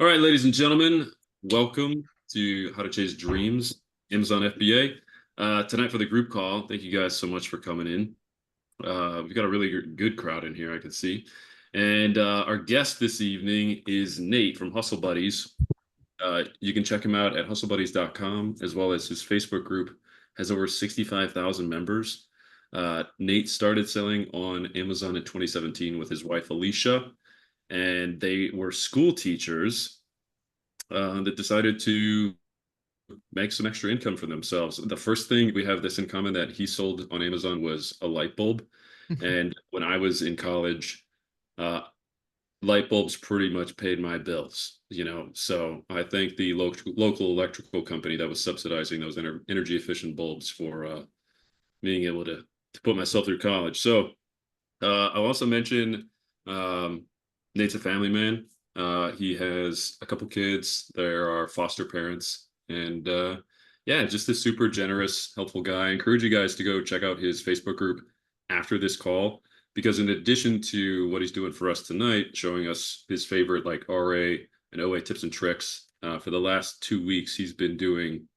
All right, ladies and gentlemen, welcome to How to Chase Dreams, Amazon FBA. Tonight for the group call, thank you guys so much for coming in. We've got a really good crowd in here, I can see. And our guest this evening is Nate from Hustle Buddies. You can check him out at hustlebuddies.com, as well as his Facebook group has over 65,000 members. Nate started selling on Amazon in 2017 with his wife, Alicia, and they were school teachers that decided to make some extra income for themselves. The first thing we have this in common that he sold on Amazon was a light bulb. And when I was in college, uh, light bulbs pretty much paid my bills, So I thank the local electrical company that was subsidizing those energy efficient bulbs for being able to put myself through college. So I'll also mention Nate's a family man. He has a couple kids. There are foster parents, and yeah, just a super generous, helpful guy. I encourage you guys to go check out his Facebook group after this call, because in addition to what he's doing for us tonight, showing us his favorite like RA and OA tips and tricks, for the last 2 weeks, he's been doing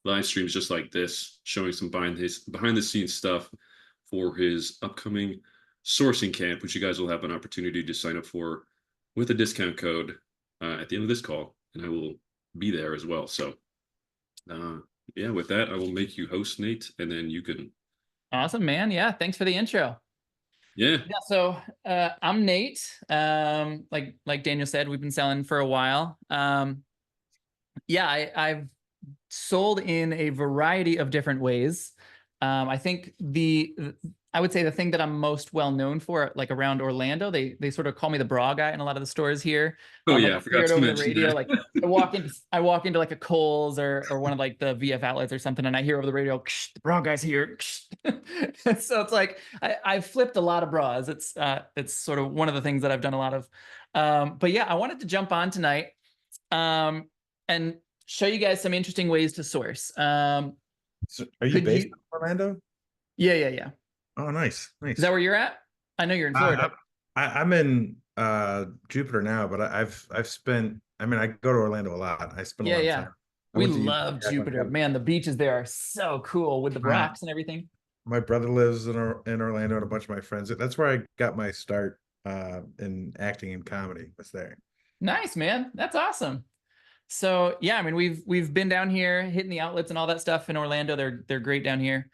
live streams just like this, showing some behind the scenes stuff for his upcoming sourcing camp, which you guys will have an opportunity to sign up for with a discount code at the end of this call, and I will be there as well. So yeah, with that, I will make you host, Nate, and then you can. Awesome, man. Yeah, thanks for the intro. Yeah. So I'm Nate. Like Daniel said, we've been selling for a while. Yeah, I've sold in a variety of different ways. I think I would say the thing that I'm most well known for, like around Orlando, they sort of call me the bra guy in a lot of the stores here. Oh Like yeah, I forgot to over the mention radio. that. Like I walk into like a Kohl's or one of like the VF outlets or something, and I hear over the radio, the bra guy's here. So it's like I've flipped a lot of bras. It's sort of one of the things that I've done a lot of. But yeah, I wanted to jump on tonight and show you guys some interesting ways to source. So are you based in Orlando? Yeah. Oh, nice. Is that where you're at? I know you're in Florida. I'm in Jupiter now, but I've spent. I mean, I go to Orlando a lot. I spend a lot of time. We love Jupiter, man. The beaches there are so cool with the rocks and everything. My brother lives in Orlando, and a bunch of my friends. That's where I got my start in acting and comedy. Was there. Nice, man. That's awesome. So yeah, I mean, we've been down here hitting the outlets and all that stuff in Orlando. They're great down here.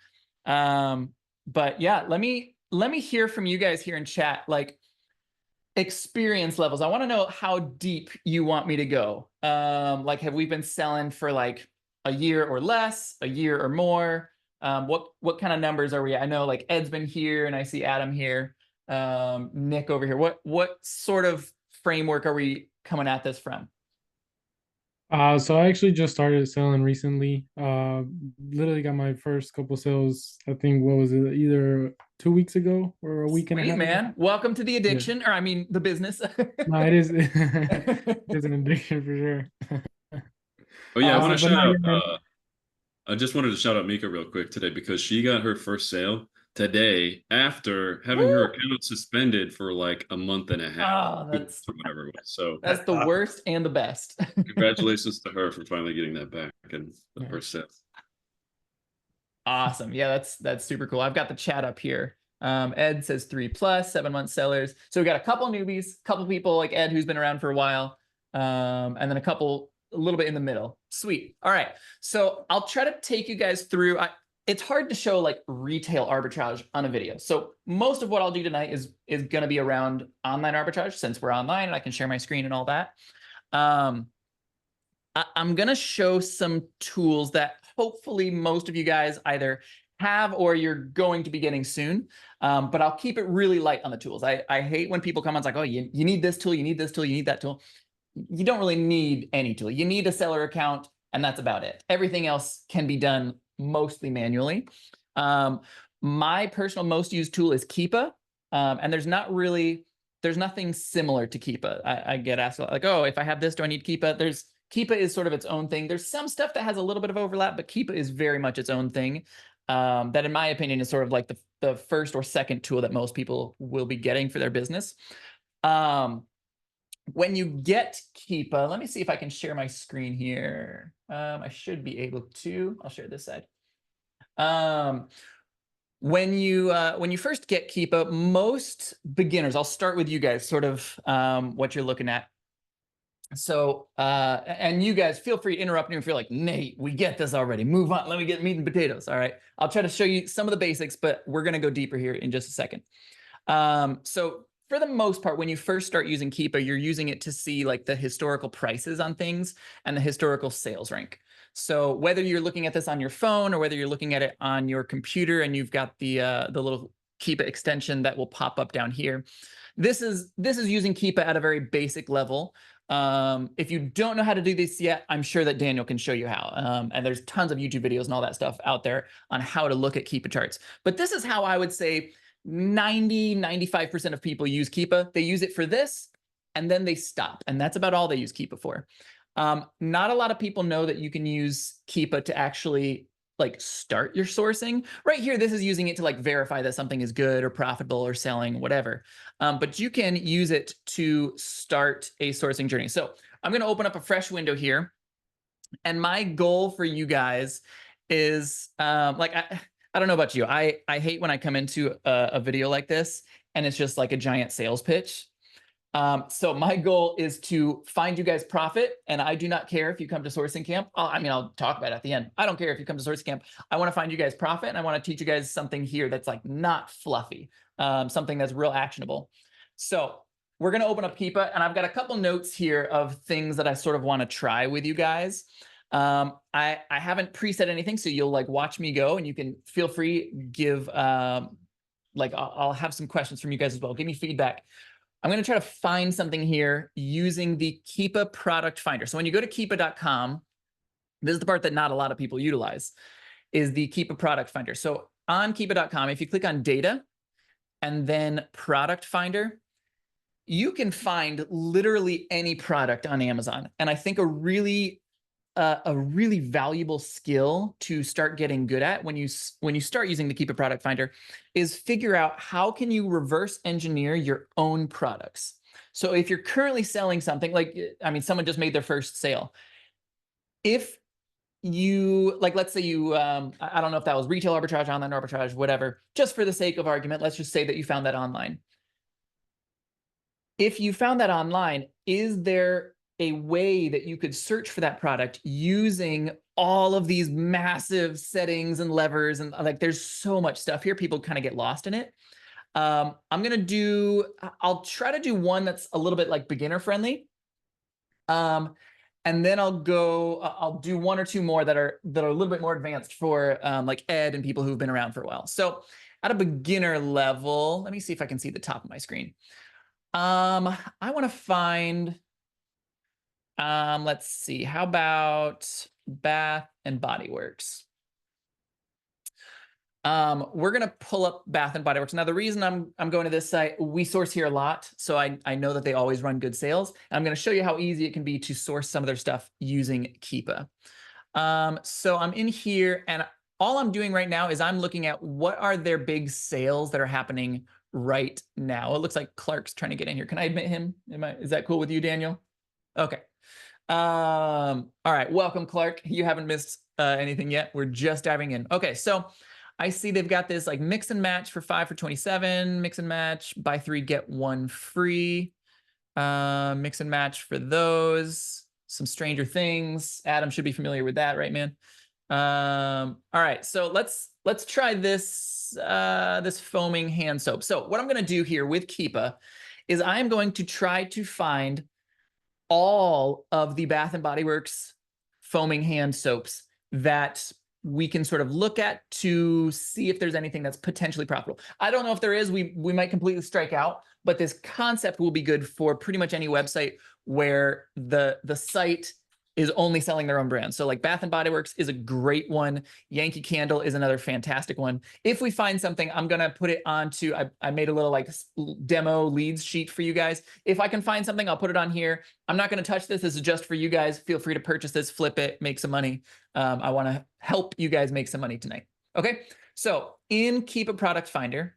But yeah, let me hear from you guys here in chat, like experience levels. I want to know how deep you want me to go. Like, have we been selling for like a year or less, a year or more? What kind of numbers are we at? I know like Ed's been here, and I see Adam here, Nick over here. What sort of framework are we coming at this from? So I actually just started selling recently. Literally got my first couple sales, I think, what was it, either 2 weeks ago or a week and a half man ago. Welcome to the addiction. Yeah. Or I mean the business. No, it is it's an addiction for sure. Oh yeah, I want to shout out I just wanted to shout out Mika real quick today, because she got her first sale today after having her account suspended for like a month and a half. That's whatever it was. So that's the worst and the best. Congratulations to her for finally getting that back and the first set. Awesome. Yeah, that's super cool. I've got the chat up here. Ed says 3+, 7-month sellers. So we got a couple newbies, couple people like Ed who's been around for a while, and then a little bit in the middle. Sweet. All right. So I'll try to take you guys through. It's hard to show like retail arbitrage on a video. So most of what I'll do tonight is going to be around online arbitrage, since we're online and I can share my screen and all that. I'm going to show some tools that hopefully most of you guys either have or you're going to be getting soon. But I'll keep it really light on the tools. I hate when people come on, it's like, oh, you need this tool, you need this tool, you need that tool. You don't really need any tool. You need a seller account, and that's about it. Everything else can be done mostly manually. My personal most used tool is Keepa. And there's nothing similar to Keepa. I get asked like, oh, if I have this, do I need Keepa? Keepa is sort of its own thing. There's some stuff that has a little bit of overlap, but Keepa is very much its own thing. That in my opinion is sort of like the first or second tool that most people will be getting for their business. when you get Keepa, let me see if I can share my screen here. I should be able to. I'll share this side. When you first get Keepa, most beginners, I'll start with you guys, sort of what you're looking at. So, and you guys feel free to interrupt me if you're like, Nate, we get this already. Move on. Let me get meat and potatoes. All right. I'll try to show you some of the basics, but we're going to go deeper here in just a second. So for the most part, when you first start using Keepa, you're using it to see like the historical prices on things and the historical sales rank. So whether you're looking at this on your phone or whether you're looking at it on your computer and you've got the little Keepa extension that will pop up down here, this is using Keepa at a very basic level. If you don't know how to do this yet, I'm sure that Daniel can show you how. And there's tons of YouTube videos and all that stuff out there on how to look at Keepa charts. But this is how I would say 95% of people use Keepa. They use it for this, and then they stop. And that's about all they use Keepa for. Not a lot of people know that you can use Keepa to actually like start your sourcing. Right here, this is using it to like verify that something is good or profitable or selling, whatever. But you can use it to start a sourcing journey. So I'm going to open up a fresh window here. And my goal for you guys is like, I don't know about you. I hate when I come into a video like this and it's just like a giant sales pitch. So my goal is to find you guys profit, and I do not care if you come to sourcing camp. I mean, I'll talk about it at the end. I don't care if you come to sourcing camp. I want to find you guys profit, and I want to teach you guys something here that's like not fluffy, something that's real actionable. So we're going to open up Keepa, and I've got a couple notes here of things that I sort of want to try with you guys. I haven't preset anything, so you'll like watch me go, and you can feel free give like I'll have some questions from you guys as well. Give me feedback. I'm going to try to find something here using the Keepa product finder. So when you go to keepa.com, this is the part that not a lot of people utilize, is the Keepa product finder. So on keepa.com, if you click on data and then product finder, you can find literally any product on Amazon. And I think a really valuable skill to start getting good at when you start using the Keepa product finder is figure out how can you reverse engineer your own products. So if you're currently selling something like, I mean, someone just made their first sale. If you like, let's say you, I don't know if that was retail arbitrage, online arbitrage, whatever, just for the sake of argument, let's just say that you found that online. If you found that online, is there a way that you could search for that product using all of these massive settings and levers? And like, there's so much stuff here. People kind of get lost in it. I'll try to do one that's a little bit like beginner friendly. And then I'll do one or two more that are a little bit more advanced for like Ed and people who've been around for a while. So at a beginner level, let me see if I can see the top of my screen. I want to find, let's see, how about Bath and Body Works? We're going to pull up Bath and Body Works. Now, the reason I'm going to this site, we source here a lot, so I know that they always run good sales. And I'm going to show you how easy it can be to source some of their stuff using Keepa. So I'm in here, and all I'm doing right now is I'm looking at what are their big sales that are happening right now. It looks like Clark's trying to get in here. Can I admit him? Is that cool with you, Daniel? Okay. All right. Welcome, Clark. You haven't missed anything yet. We're just diving in. Okay. So I see they've got this like mix and match for 5 for 27, mix and match, buy 3, get 1 free, mix and match for those, some Stranger Things. Adam should be familiar with that, right, man? All right. So let's try this, this foaming hand soap. So what I'm going to do here with Keepa is I'm going to try to find all of the Bath and Body Works foaming hand soaps that we can sort of look at to see if there's anything that's potentially profitable. I don't know if there is. We might completely strike out, but this concept will be good for pretty much any website where the site is only selling their own brand. So like Bath and Body Works is a great one. Yankee Candle is another fantastic one. If we find something, I'm going to put it onto, I made a little like demo leads sheet for you guys. If I can find something, I'll put it on here. I'm not going to touch this. This is just for you guys. Feel free to purchase this, flip it, make some money. I want to help you guys make some money tonight. Okay. So in Keepa Product Finder,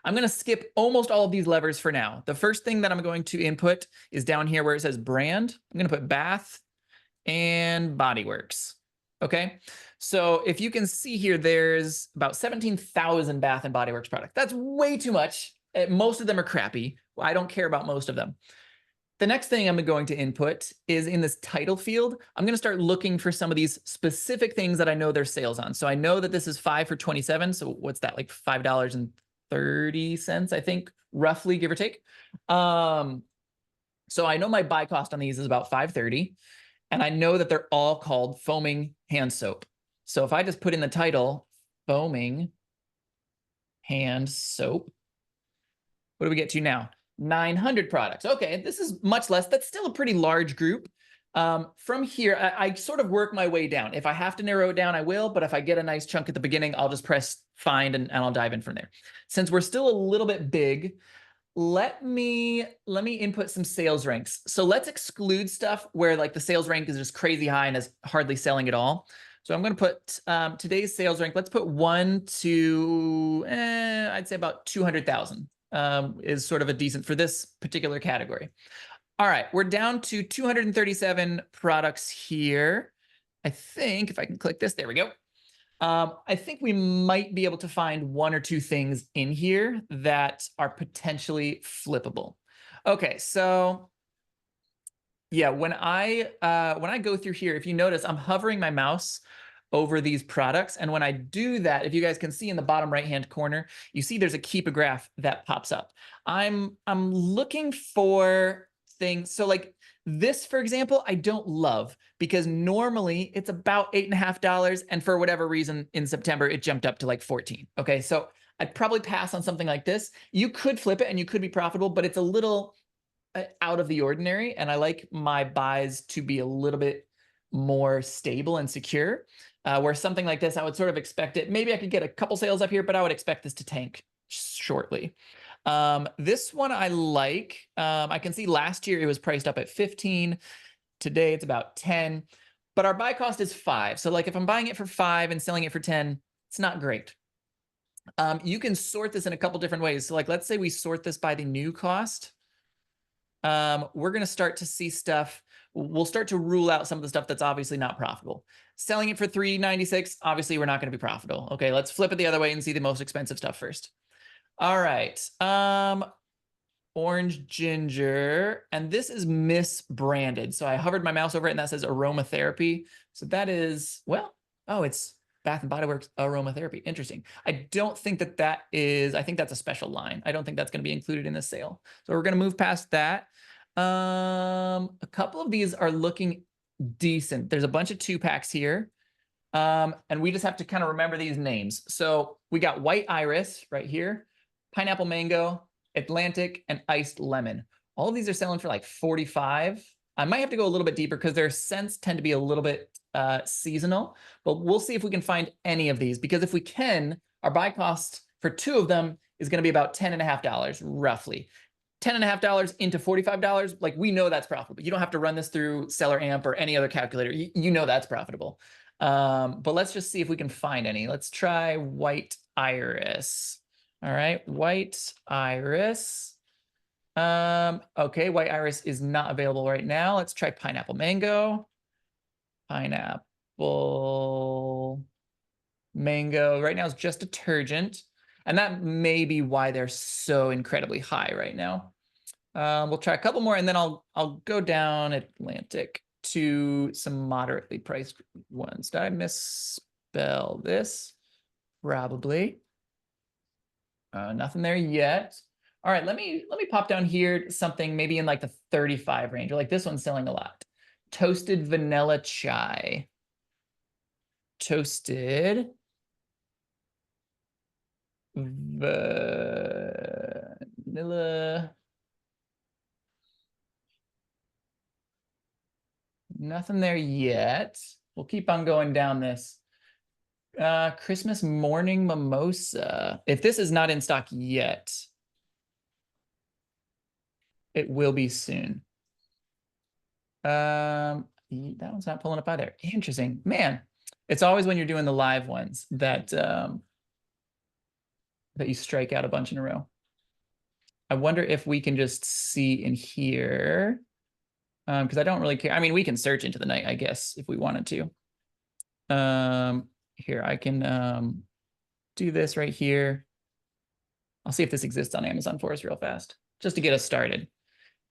I'm going to skip almost all of these levers for now. The first thing that I'm going to input is down here where it says brand. I'm going to put Bath and Body Works. Okay. So if you can see here, there's about 17,000 Bath and Body Works products. That's way too much. Most of them are crappy. I don't care about most of them. The next thing I'm going to input is in this title field. I'm going to start looking for some of these specific things that I know there's sales on. So I know that this is 5 for 27. So what's that, like $5.30, I think, roughly, give or take. So I know my buy cost on these is about $5.30. And I know that they're all called foaming hand soap. So if I just put in the title, foaming hand soap, what do we get to now? 900 products. Okay, this is much less. That's still a pretty large group. From here, I sort of work my way down. If I have to narrow it down, I will. But if I get a nice chunk at the beginning, I'll just press find and I'll dive in from there. Since we're still a little bit big, let me input some sales ranks. So let's exclude stuff where like the sales rank is just crazy high and is hardly selling at all. So I'm going to put today's sales rank. Let's put 1 to I'd say about 200,000 is sort of a decent for this particular category. All right, we're down to 237 products here. I think if I can click this, there we go. I think we might be able to find 1 or 2 things in here that are potentially flippable. Okay, so yeah, when I go through here, if you notice, I'm hovering my mouse over these products, and when I do that, if you guys can see in the bottom right-hand corner, you see there's a keep a graph that pops up. I'm looking for things. So like this, for example, I don't love because normally it's about $8.50. And for whatever reason in September, it jumped up to like 14. Okay. So I'd probably pass on something like this. You could flip it and you could be profitable, but it's a little out of the ordinary. And I like my buys to be a little bit more stable and secure. Where something like this, I would sort of expect it. Maybe I could get a couple sales up here, but I would expect this to tank shortly. This one I like. I can see last year it was priced up at 15. Today it's about 10, but our buy cost is 5. So like if I'm buying it for 5 and selling it for 10, it's not great. You can sort this in a couple different ways. So like, let's say we sort this by the new cost. We're going to start to see stuff. We'll start to rule out some of the stuff that's obviously not profitable. Selling it for $3.96, obviously we're not going to be profitable. Okay, let's flip it the other way and see the most expensive stuff first. All right. Orange ginger, and this is misbranded. So I hovered my mouse over it and that says aromatherapy. So that is, well, oh, it's Bath and Body Works aromatherapy. Interesting. I don't think that is, I think that's a special line. I don't think that's going to be included in this sale. So we're going to move past that. A couple of these are looking decent. There's a bunch of 2-packs here. And we just have to kind of remember these names. So we got white iris right here, pineapple mango, Atlantic, and iced lemon. All of these are selling for like 45. I might have to go a little bit deeper because their scents tend to be a little bit seasonal, but we'll see if we can find any of these, because if we can, our buy cost for 2 of them is going to be about $10.50 roughly. $10.50 into $45, like we know that's profitable. You don't have to run this through Seller Amp or any other calculator. You know that's profitable. But let's just see if we can find any. Let's try white iris. All right, white iris. Okay, white iris is not available right now. Let's try pineapple mango. Pineapple mango. Right now is just detergent. And that may be why they're so incredibly high right now. We'll try a couple more and then I'll go down Atlantic to some moderately priced ones. Did I misspell this? Probably. Nothing there yet. All right, let me pop down here to something maybe in like the 35 range, or like this one's selling a lot. Toasted vanilla chai. Toasted vanilla. Nothing there yet. We'll keep on going down this. Christmas morning mimosa. If this is not in stock yet, it will be soon. That one's not pulling up either. Interesting. Man, it's always when you're doing the live ones that that you strike out a bunch in a row. I wonder if we can just see in here. Because I don't really care. I mean, we can search into the night, I guess, if we wanted to. Here, I can do this right here. I'll see if this exists on Amazon for us real fast, just to get us started.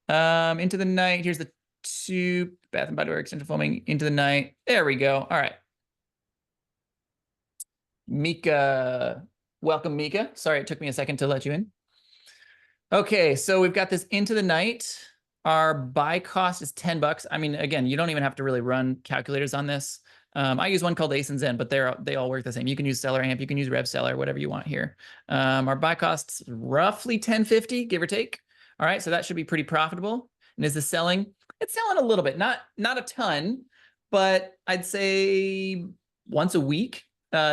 Into the night. Here's the two Bath and Body Works Central Foaming Into the Night. There we go. All right. Mika, welcome, Mika. Sorry, it took me a second to let you in. Okay, so we've got this Into the Night. Our buy cost is $10. I mean, again, you don't even have to really run calculators on this. I use one called Ace and Zen, but they all work the same. You can use Seller Amp, you can use Rev Seller, whatever you want here. Our buy cost's roughly $10.50, give or take. All right, so that should be pretty profitable. And is this selling? It's selling a little bit, not a ton, but I'd say once a week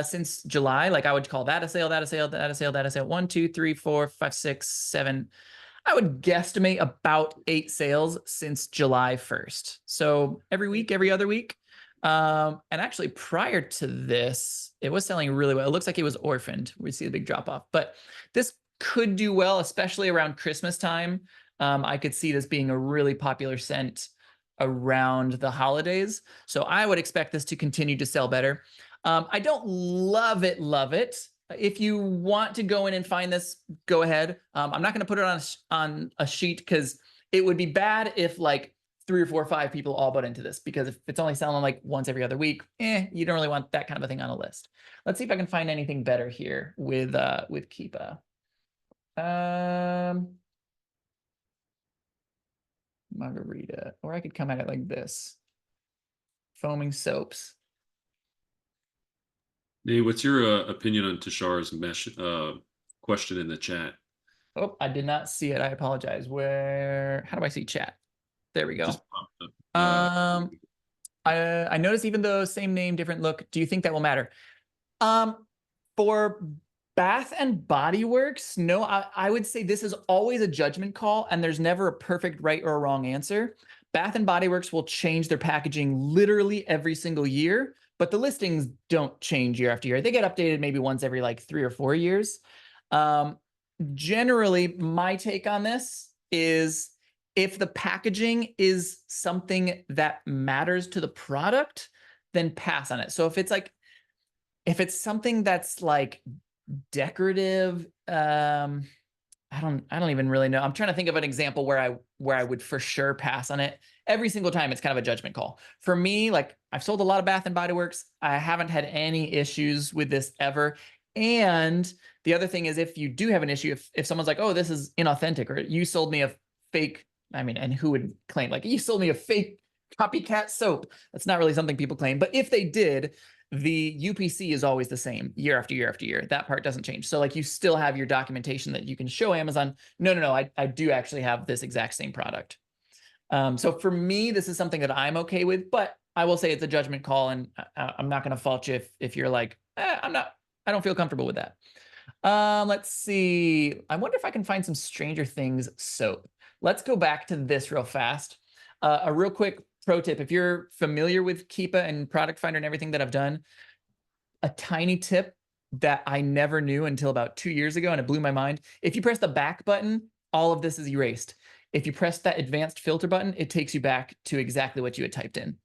since July. Like I would call that a sale, that a sale, that a sale, that a sale. 1, 2, 3, 4, 5, 6, 7. I would guesstimate about 8 sales since July 1st. So every week, every other week. And actually prior to this, it was selling really well. It looks like it was orphaned. We see the big drop off, but this could do well, especially around Christmas time. I could see this being a really popular scent around the holidays. So I would expect this to continue to sell better. I don't love it. If you want to go in and find this, go ahead. I'm not going to put it on a sheet because it would be bad if like 3 or 4 or 5 people all bought into this, because if it's only selling like once every other week, you don't really want that kind of a thing on a list. Let's see if I can find anything better here with Keepa. Margarita, or I could come at it like this. Foaming soaps. Nate, what's your opinion on Tashar's mesh question in the chat? Oh, I did not see it. I apologize. How do I see chat? There we go. Just popped up. I noticed even though same name, different look, do you think that will matter? For Bath and Body Works, no, I would say this is always a judgment call and there's never a perfect right or a wrong answer. Bath and Body Works will change their packaging literally every single year, but the listings don't change year after year. They get updated maybe once every like 3 or 4 years. Generally, my take on this is if the packaging is something that matters to the product, then pass on it. So if it's something that's like decorative, I don't even really know. I'm trying to think of an example where I would for sure pass on it. Every single time it's kind of a judgment call. For me, like I've sold a lot of Bath and Body Works. I haven't had any issues with this ever. And the other thing is if you do have an issue, if someone's like, oh, this is inauthentic, or you sold me a fake, I mean, and who would claim like you sold me a fake copycat soap? That's not really something people claim. But if they did, the UPC is always the same year after year after year. That part doesn't change. So like you still have your documentation that you can show Amazon. No, I do actually have this exact same product. So for me, this is something that I'm okay with, but I will say it's a judgment call, and I'm not going to fault you if you're like, I don't feel comfortable with that. Let's see. I wonder if I can find some Stranger Things soap. Let's go back to this real fast. A real quick pro tip, if you're familiar with Keepa and Product Finder and everything that I've done, a tiny tip that I never knew until about 2 years ago, and it blew my mind. If you press the back button, all of this is erased. If you press that advanced filter button, it takes you back to exactly what you had typed in.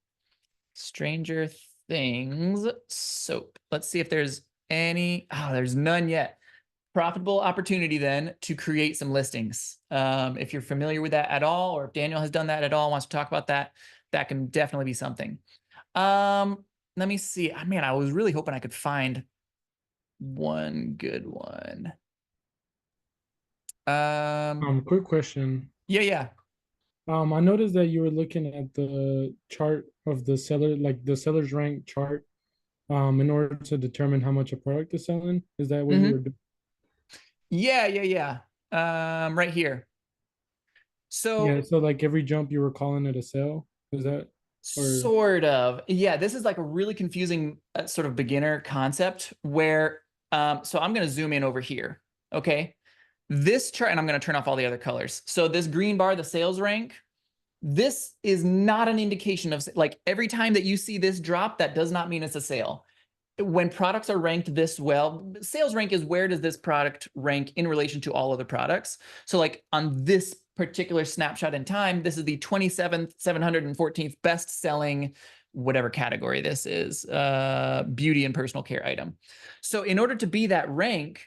Stranger Things soap. Let's see if there's any. Oh, there's none yet. Profitable opportunity then to create some listings. If you're familiar with that at all, or if Daniel has done that at all, wants to talk about that, that can definitely be something. Let me see. Man, I was really hoping I could find one good one. Quick question. Yeah. I noticed that you were looking at the chart of the seller, like the seller's rank chart, in order to determine how much a product is selling. Is that what you were doing? Yeah. Right here. So yeah, so like every jump you were calling it a sale. Is that? Sort of. Yeah, this is like a really confusing sort of beginner concept where, so I'm going to zoom in over here. Okay. This chart, and I'm going to turn off all the other colors. So this green bar, the sales rank, this is not an indication of, like, every time that you see this drop, that does not mean it's a sale. when products are ranked this well, sales rank is where does this product rank in relation to all other products. So like on this particular snapshot in time, this is the 27th, 714th best selling, whatever category this is, beauty and personal care item. So in order to be that rank,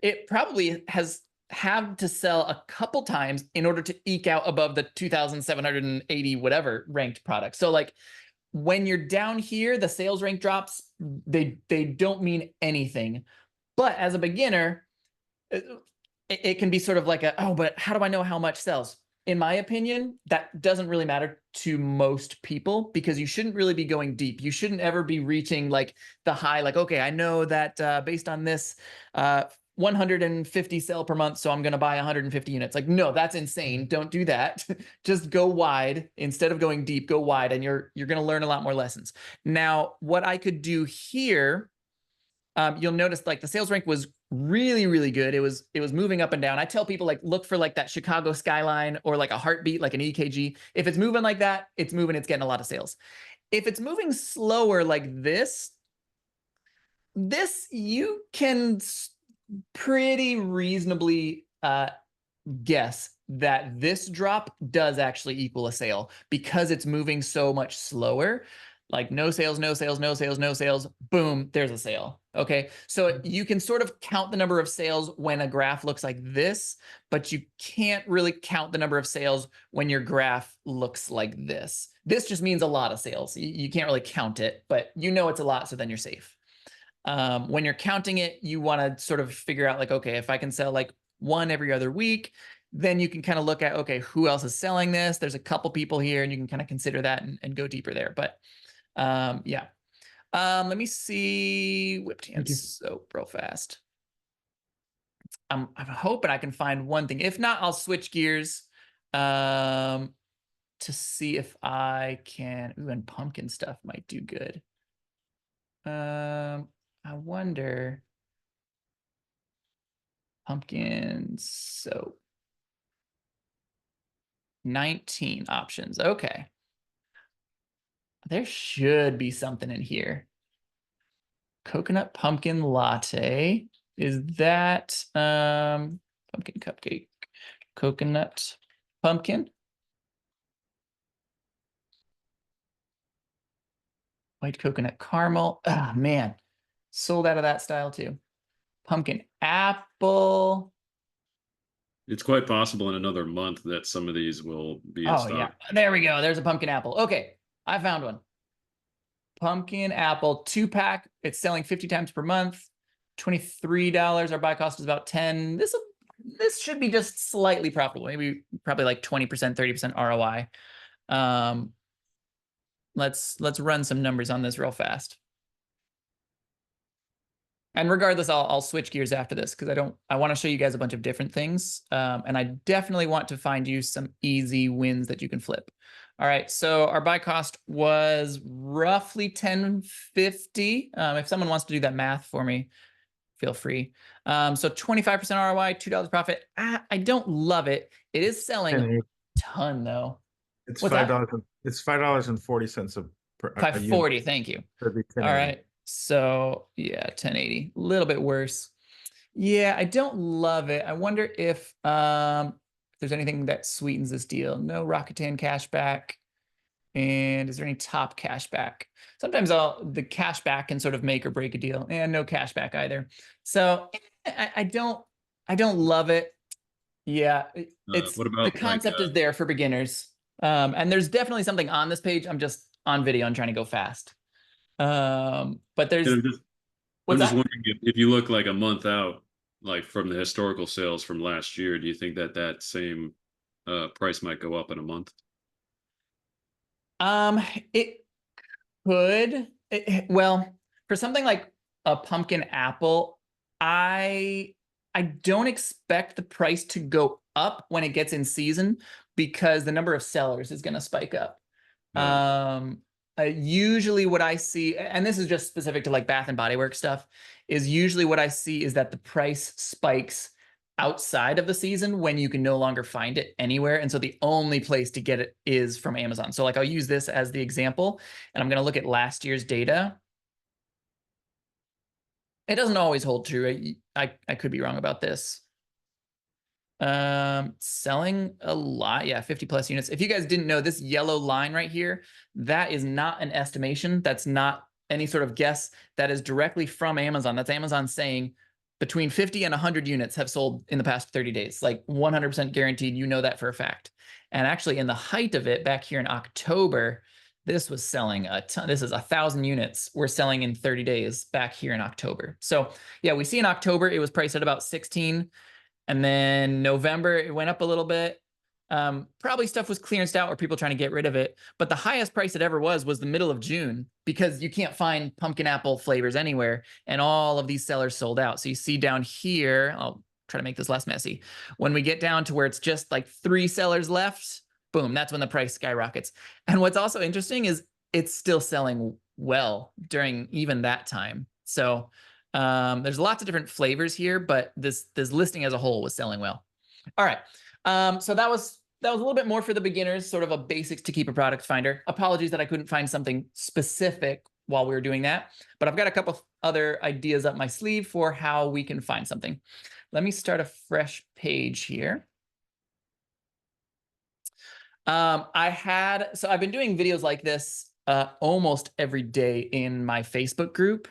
it probably has had to sell a couple times in order to eke out above the 2,780 whatever ranked product. So like when you're down here, the sales rank drops, they don't mean anything. But as a beginner, it can be sort of like oh, but how do I know how much sells? In my opinion, that doesn't really matter to most people because you shouldn't really be going deep. You shouldn't ever be reaching like the high, like, okay, I know that based on this 150 sell per month, so I'm going to buy 150 units. Like, no, that's insane. Don't do that. Just go wide. Instead of going deep, go wide, and you're going to learn a lot more lessons. Now, what I could do here, you'll notice like the sales rank was really, really good. It was moving up and down. I tell people like look for like that Chicago skyline or like a heartbeat, like an EKG. If it's moving like that, it's moving, it's getting a lot of sales. If it's moving slower like this you can pretty reasonably guess that this drop does actually equal a sale because it's moving so much slower. Like no sales, no sales, no sales, no sales, boom, there's a sale. Okay, so you can sort of count the number of sales when a graph looks like this, but you can't really count the number of sales when your graph looks like this. This just means a lot of sales. You can't really count it, but you know it's a lot, so then you're safe. When you're counting it, you want to sort of figure out like, okay, if I can sell like one every other week, then you can kind of look at, okay, who else is selling this? There's a couple people here, and you can kind of consider that and go deeper there. But yeah. Let me see whipped hand soap real fast. I'm hoping I can find one thing. If not, I'll switch gears to see if I can. Ooh, and pumpkin stuff might do good. I wonder. Pumpkin soap. 19 options. Okay. There should be something in here. Coconut pumpkin latte. Is that pumpkin cupcake? Coconut pumpkin. White coconut caramel. Ah, man. Sold out of that style too. Pumpkin apple. It's quite possible in another month that some of these will be in stock. Yeah, there we go. There's a pumpkin apple. Okay, I found one. Pumpkin apple 2-pack. It's selling 50 times per month. $23. Our buy cost is about 10. This should be just slightly profitable. Maybe probably like 20%, 30% ROI. Let's run some numbers on this real fast. And regardless, I'll switch gears after this because I want to show you guys a bunch of different things. And I definitely want to find you some easy wins that you can flip. All right, so our buy cost was roughly $10.50. If someone wants to do that math for me, feel free. So 25% ROI, $2 profit. I don't love it. It is selling a ton though. It's What's that? $5. It's $5.40 per $5.40. Thank you. All right. So yeah, 1080, a little bit worse. Yeah, I don't love it. I wonder if there's anything that sweetens this deal. No Rakuten cashback. And is there any top cashback? Sometimes the cashback can sort of make or break a deal, and no cashback either. So I don't love it. Yeah, it's what about the concept is there for beginners. And there's definitely something on this page. I'm just on video and trying to go fast. But there's I'm just wondering if you look like a month out, like from the historical sales from last year, do you think that same price might go up in a month? It could. Well, for something like a pumpkin apple, I don't expect the price to go up when it gets in season because the number of sellers is going to spike up. Usually what I see, and this is just specific to like Bath and Body Works stuff, is usually what I see is that the price spikes outside of the season when you can no longer find it anywhere. And so the only place to get it is from Amazon. So like I'll use this as the example, and I'm going to look at last year's data. It doesn't always hold true. I could be wrong about this. Selling a lot. Yeah, 50 plus units. If you guys didn't know, this yellow line right here, that is not an estimation. That's not any sort of guess. That is directly from Amazon. That's Amazon saying between 50 and 100 units have sold in the past 30 days. Like 100% guaranteed. You know that for a fact. And actually, in the height of it back here in October, this was selling a ton. This is 1,000 units we're selling in 30 days back here in October. So yeah, we see in October, it was priced at about 16. And then November, it went up a little bit. Probably stuff was clearanced out or people trying to get rid of it. But the highest price it ever was the middle of June, because you can't find pumpkin apple flavors anywhere. And all of these sellers sold out. So you see down here, I'll try to make this less messy. When we get down to where it's just like 3 sellers left, boom, that's when the price skyrockets. And what's also interesting is it's still selling well during even that time. So there's lots of different flavors here, but this listing as a whole was selling well. All right. So that was a little bit more for the beginners, sort of a basics to keep a product finder. Apologies that I couldn't find something specific while we were doing that, but I've got a couple other ideas up my sleeve for how we can find something. Let me start a fresh page here. I've been doing videos like this almost every day in my Facebook group.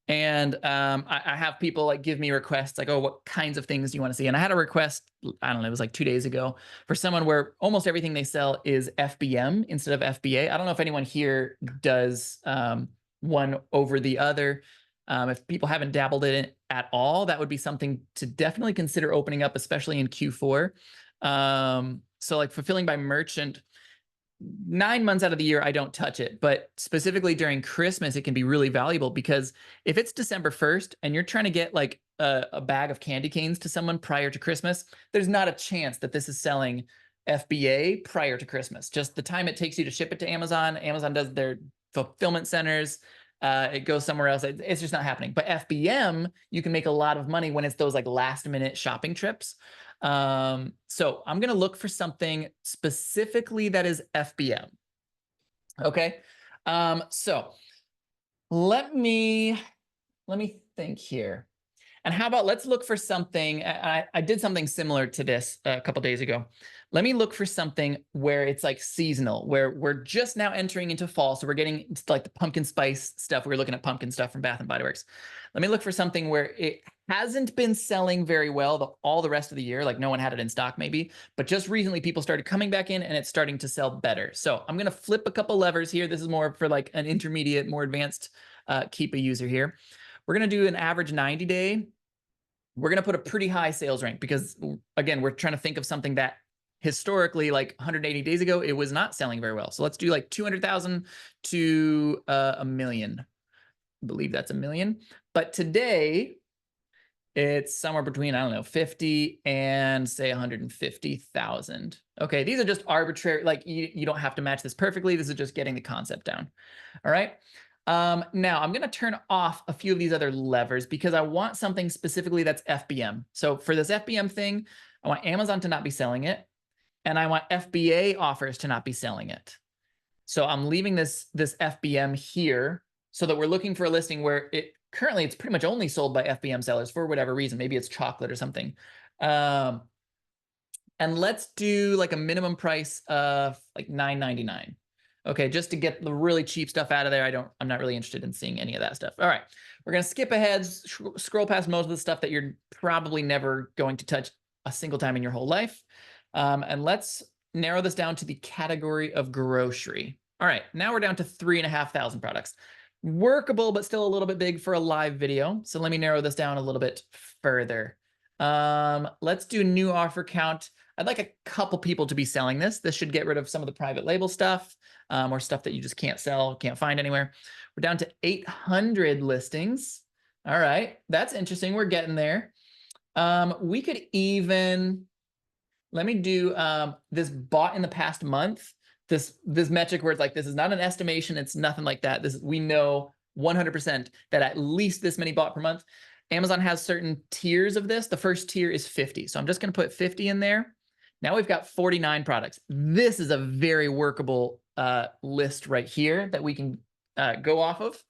And I have people like give me requests like, oh, what kinds of things do you want to see? And I had a request, I don't know, it was like 2 days ago, for someone where almost everything they sell is FBM instead of FBA. I don't know if anyone here does one over the other. If people haven't dabbled in it at all, that would be something to definitely consider opening up, especially in Q4. So like fulfilling by merchant, 9 months out of the year, I don't touch it, but specifically during Christmas, it can be really valuable, because if it's December 1st and you're trying to get like a bag of candy canes to someone prior to Christmas, there's not a chance that this is selling FBA prior to Christmas. Just the time it takes you to ship it to Amazon. Amazon does their fulfillment centers. It goes somewhere else. It's just not happening. But FBM, you can make a lot of money when it's those like last minute shopping trips. So I'm going to look for something specifically that is FBM. Okay. So let me think here. And how about let's look for something. I did something similar to this a couple days ago. Let me look for something where it's like seasonal, where we're just now entering into fall. So we're getting into like the pumpkin spice stuff. We were looking at pumpkin stuff from Bath and Body Works. Let me look for something where it hasn't been selling very well all the rest of the year. Like no one had it in stock maybe, but just recently people started coming back in and it's starting to sell better. So I'm going to flip a couple levers here. This is more for like an intermediate, more advanced keep a user here. We're going to do an average 90-day. We're going to put a pretty high sales rank because, again, we're trying to think of something that historically, like 180 days ago, it was not selling very well. So let's do like 200,000 to $1 million. I believe that's $1 million. But today, it's somewhere between, I don't know, 50 and say 150,000. Okay, these are just arbitrary. Like you don't have to match this perfectly. This is just getting the concept down. All right. Now I'm going to turn off a few of these other levers because I want something specifically that's FBM. So for this FBM thing, I want Amazon to not be selling it, and I want FBA offers to not be selling it. So I'm leaving this FBM here so that we're looking for a listing where currently it's pretty much only sold by FBM sellers for whatever reason. Maybe it's chocolate or something. And let's do like a minimum price of like $9.99. Okay, just to get the really cheap stuff out of there. I'm not really interested in seeing any of that stuff. All right, we're gonna skip ahead, scroll past most of the stuff that you're probably never going to touch a single time in your whole life. And let's narrow this down to the category of grocery. All right, now we're down to 3,500 products. Workable, but still a little bit big for a live video. So let me narrow this down a little bit further. Let's do new offer count. I'd like a couple people to be selling this. This should get rid of some of the private label stuff or stuff that you just can't sell, can't find anywhere. We're down to 800 listings. All right, that's interesting. We're getting there. We could even, let me do this bought in the past month. This metric where it's like, this is not an estimation. It's nothing like that. We know 100% that at least this many bought per month. Amazon has certain tiers of this. The first tier is 50. So I'm just going to put 50 in there. Now we've got 49 products. This is a very workable list right here that we can go off of.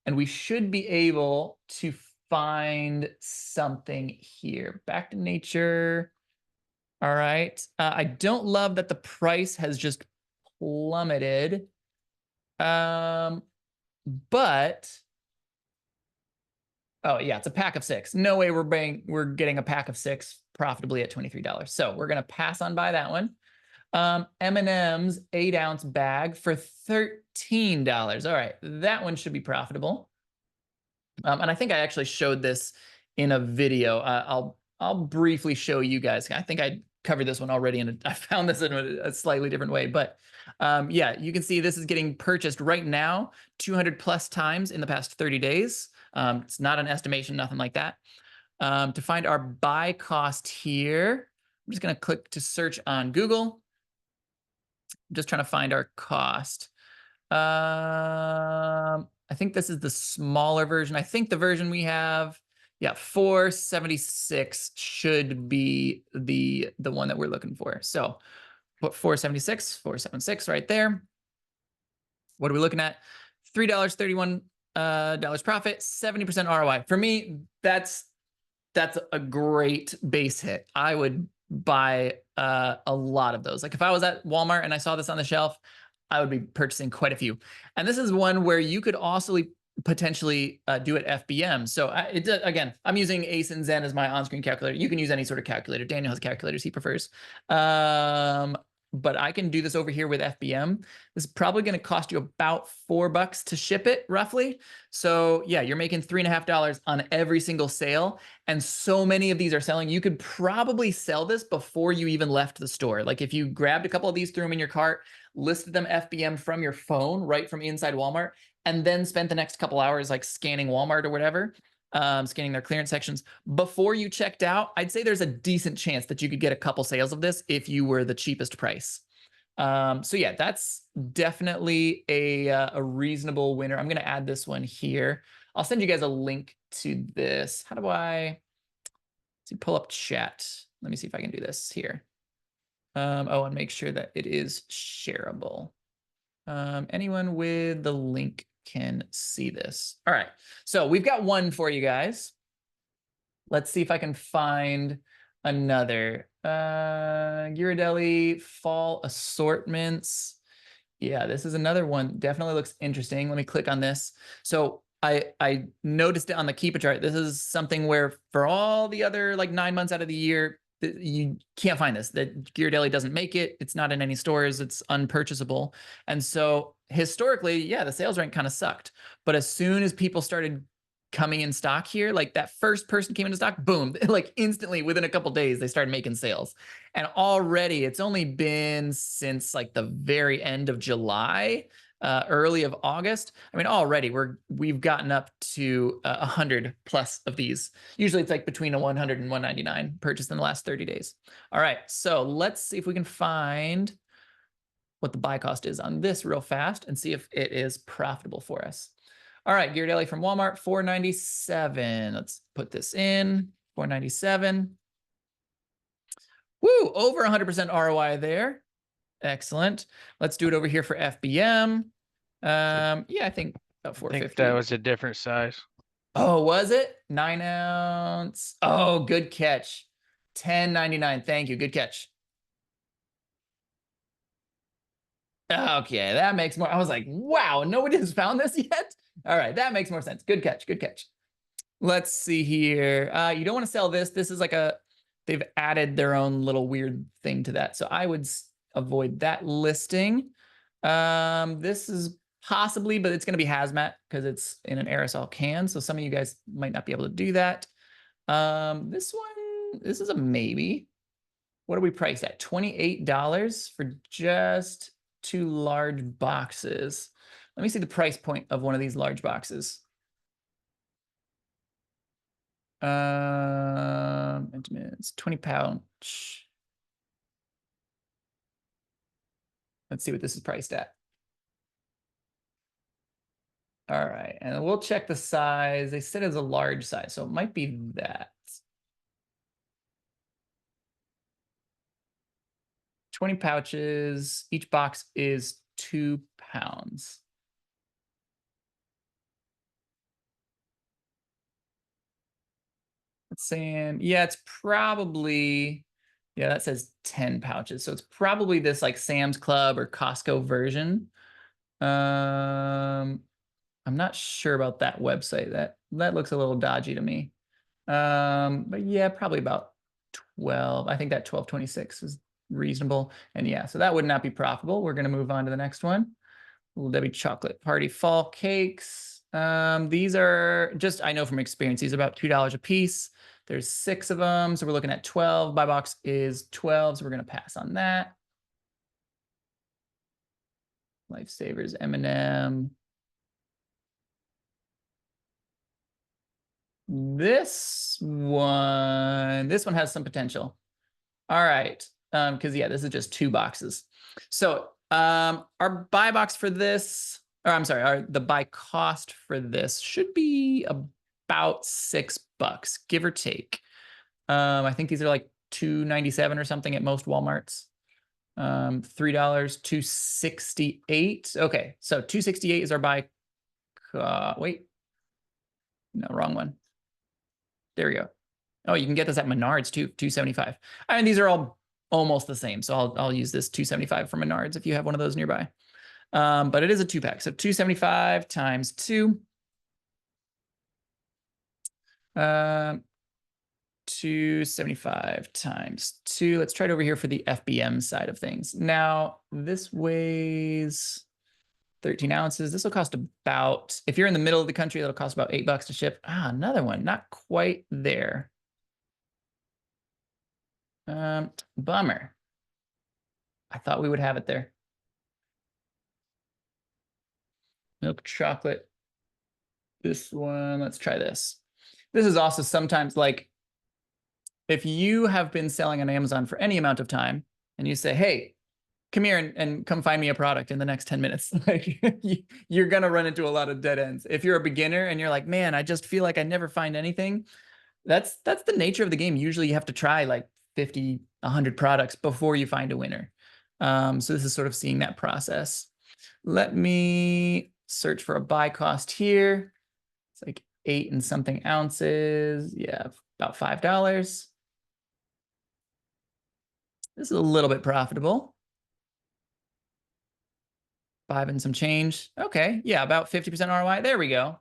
And we should be able to find something here. Back to nature. All right. I don't love that the price has just plummeted. But oh yeah, it's a pack of 6. No way we're getting a pack of 6 profitably at $23. So we're gonna pass on by that one. M&M's 8-ounce bag for $13. All right, that one should be profitable. And I think I actually showed this in a video. I'll briefly show you guys. I think I covered this one already, and I found this in a slightly different way. But yeah, you can see this is getting purchased right now 200 plus times in the past 30 days. It's not an estimation, nothing like that. To find our buy cost here, I'm just going to click to search on Google. I'm just trying to find our cost. I think this is the smaller version. I think the version we have, yeah, 476 should be the one that we're looking for. So put 476 right there. What are we looking at? $3.31 profit, 70% ROI. For me, that's a great base hit. I would buy a lot of those. Like if I was at Walmart and I saw this on the shelf, I would be purchasing quite a few. And this is one where you could also potentially do it FBM. So again, I'm using Ace and Zen as my on-screen calculator. You can use any sort of calculator. Daniel has calculators he prefers. But I can do this over here with FBM. This is probably going to cost you about $4 to ship it, roughly. So yeah, you're making $3.50 on every single sale. And so many of these are selling. You could probably sell this before you even left the store. Like if you grabbed a couple of these, threw them in your cart, listed them FBM from your phone, right from inside Walmart, and then spent the next couple hours like scanning Walmart or whatever, scanning their clearance sections before you checked out, I'd say there's a decent chance that you could get a couple sales of this if you were the cheapest price. So yeah, that's definitely a reasonable winner. I'm going to add this one here. I'll send you guys a link to this. How do I pull up chat? Let me see if I can do this here. Oh, and make sure that it is shareable. Anyone with the link can see this. All right, so we've got one for you guys. Let's see if I can find another. Ghirardelli fall assortments. Yeah, this is another one. Definitely looks interesting. Let me click on this. So I noticed it on the Keepa chart. This is something where for all the other like 9 months out of the year, you can't find this. That Ghirardelli doesn't make it. It's not in any stores. It's unpurchasable. And so historically, yeah, the sales rank kind of sucked. But as soon as people started coming in stock here, like that first person came into stock, boom, like instantly within a couple days, they started making sales. And already it's only been since like the very end of July, early of August. I mean, already we've gotten up to 100 plus of these. Usually it's like between a 100 and 199 purchased in the last 30 days. All right, so let's see if we can find what the buy cost is on this real fast and see if it is profitable for us. All right, Ghirardelli from Walmart, $4.97. Let's put this in, $4.97. Woo, over 100% ROI there. Excellent. Let's do it over here for FBM. Yeah, I think about 450. I think that was a different size. Oh, was it? 9-ounce. Oh, good catch. $10.99. Thank you. Good catch. Okay, that makes more. I was like, wow, nobody has found this yet. All right, that makes more sense. Good catch. Good catch. Let's see here. You don't want to sell this. This is like they've added their own little weird thing to that. So I would avoid that listing. This is possibly, but it's going to be hazmat because it's in an aerosol can. So some of you guys might not be able to do that. This is a maybe. What are we priced at? $28 for just 2 large boxes. Let me see the price point of one of these large boxes. It's 20 pouch. Let's see what this is priced at. All right, and we'll check the size. They said it's a large size, so it might be that. 20 pouches. Each box is 2 pounds. saying, yeah, it's probably, yeah, that says 10 pouches. So it's probably this like Sam's Club or Costco version. I'm not sure about that website. That looks a little dodgy to me. But yeah, probably about 12. I think that 12.26 is reasonable. And yeah, so that would not be profitable. We're going to move on to the next one. Little Debbie chocolate party fall cakes. These are just, I know from experience, these are about $2 a piece. There's 6 of them. So we're looking at 12. Buy box is 12. So we're going to pass on that. Lifesavers, M&M. This one has some potential. All right. Because yeah, this is just 2 boxes. So our buy box for this, or I'm sorry, the buy cost for this should be about $6, give or take. I think these are like $2.97 or something at most Walmarts. $3, $2.68. Okay, so $2.68 is our buy. Wait, no, wrong one. There we go. Oh, you can get this at Menards too, $2.75. I mean, these are all almost the same. So I'll use this $2.75 for Menards if you have one of those nearby. But it is a 2-pack. So $2.75 times 2. 275 times 2. Let's try it over here for the FBM side of things. Now, this weighs 13 ounces. This will cost about, if you're in the middle of the country, that'll cost about $8 to ship. Ah, another one, not quite there. Bummer. I thought we would have it there. Milk chocolate. This one, let's try this. This is also sometimes like, if you have been selling on Amazon for any amount of time and you say, hey, come here and come find me a product in the next 10 minutes, like you're going to run into a lot of dead ends. If you're a beginner and you're like, man, I just feel like I never find anything. That's the nature of the game. Usually you have to try like 50, 100 products before you find a winner. So this is sort of seeing that process. Let me search for a buy cost here. It's like 8 and something ounces. Yeah, about $5. This is a little bit profitable. 5 and some change. Okay, yeah, about 50% ROI. There we go.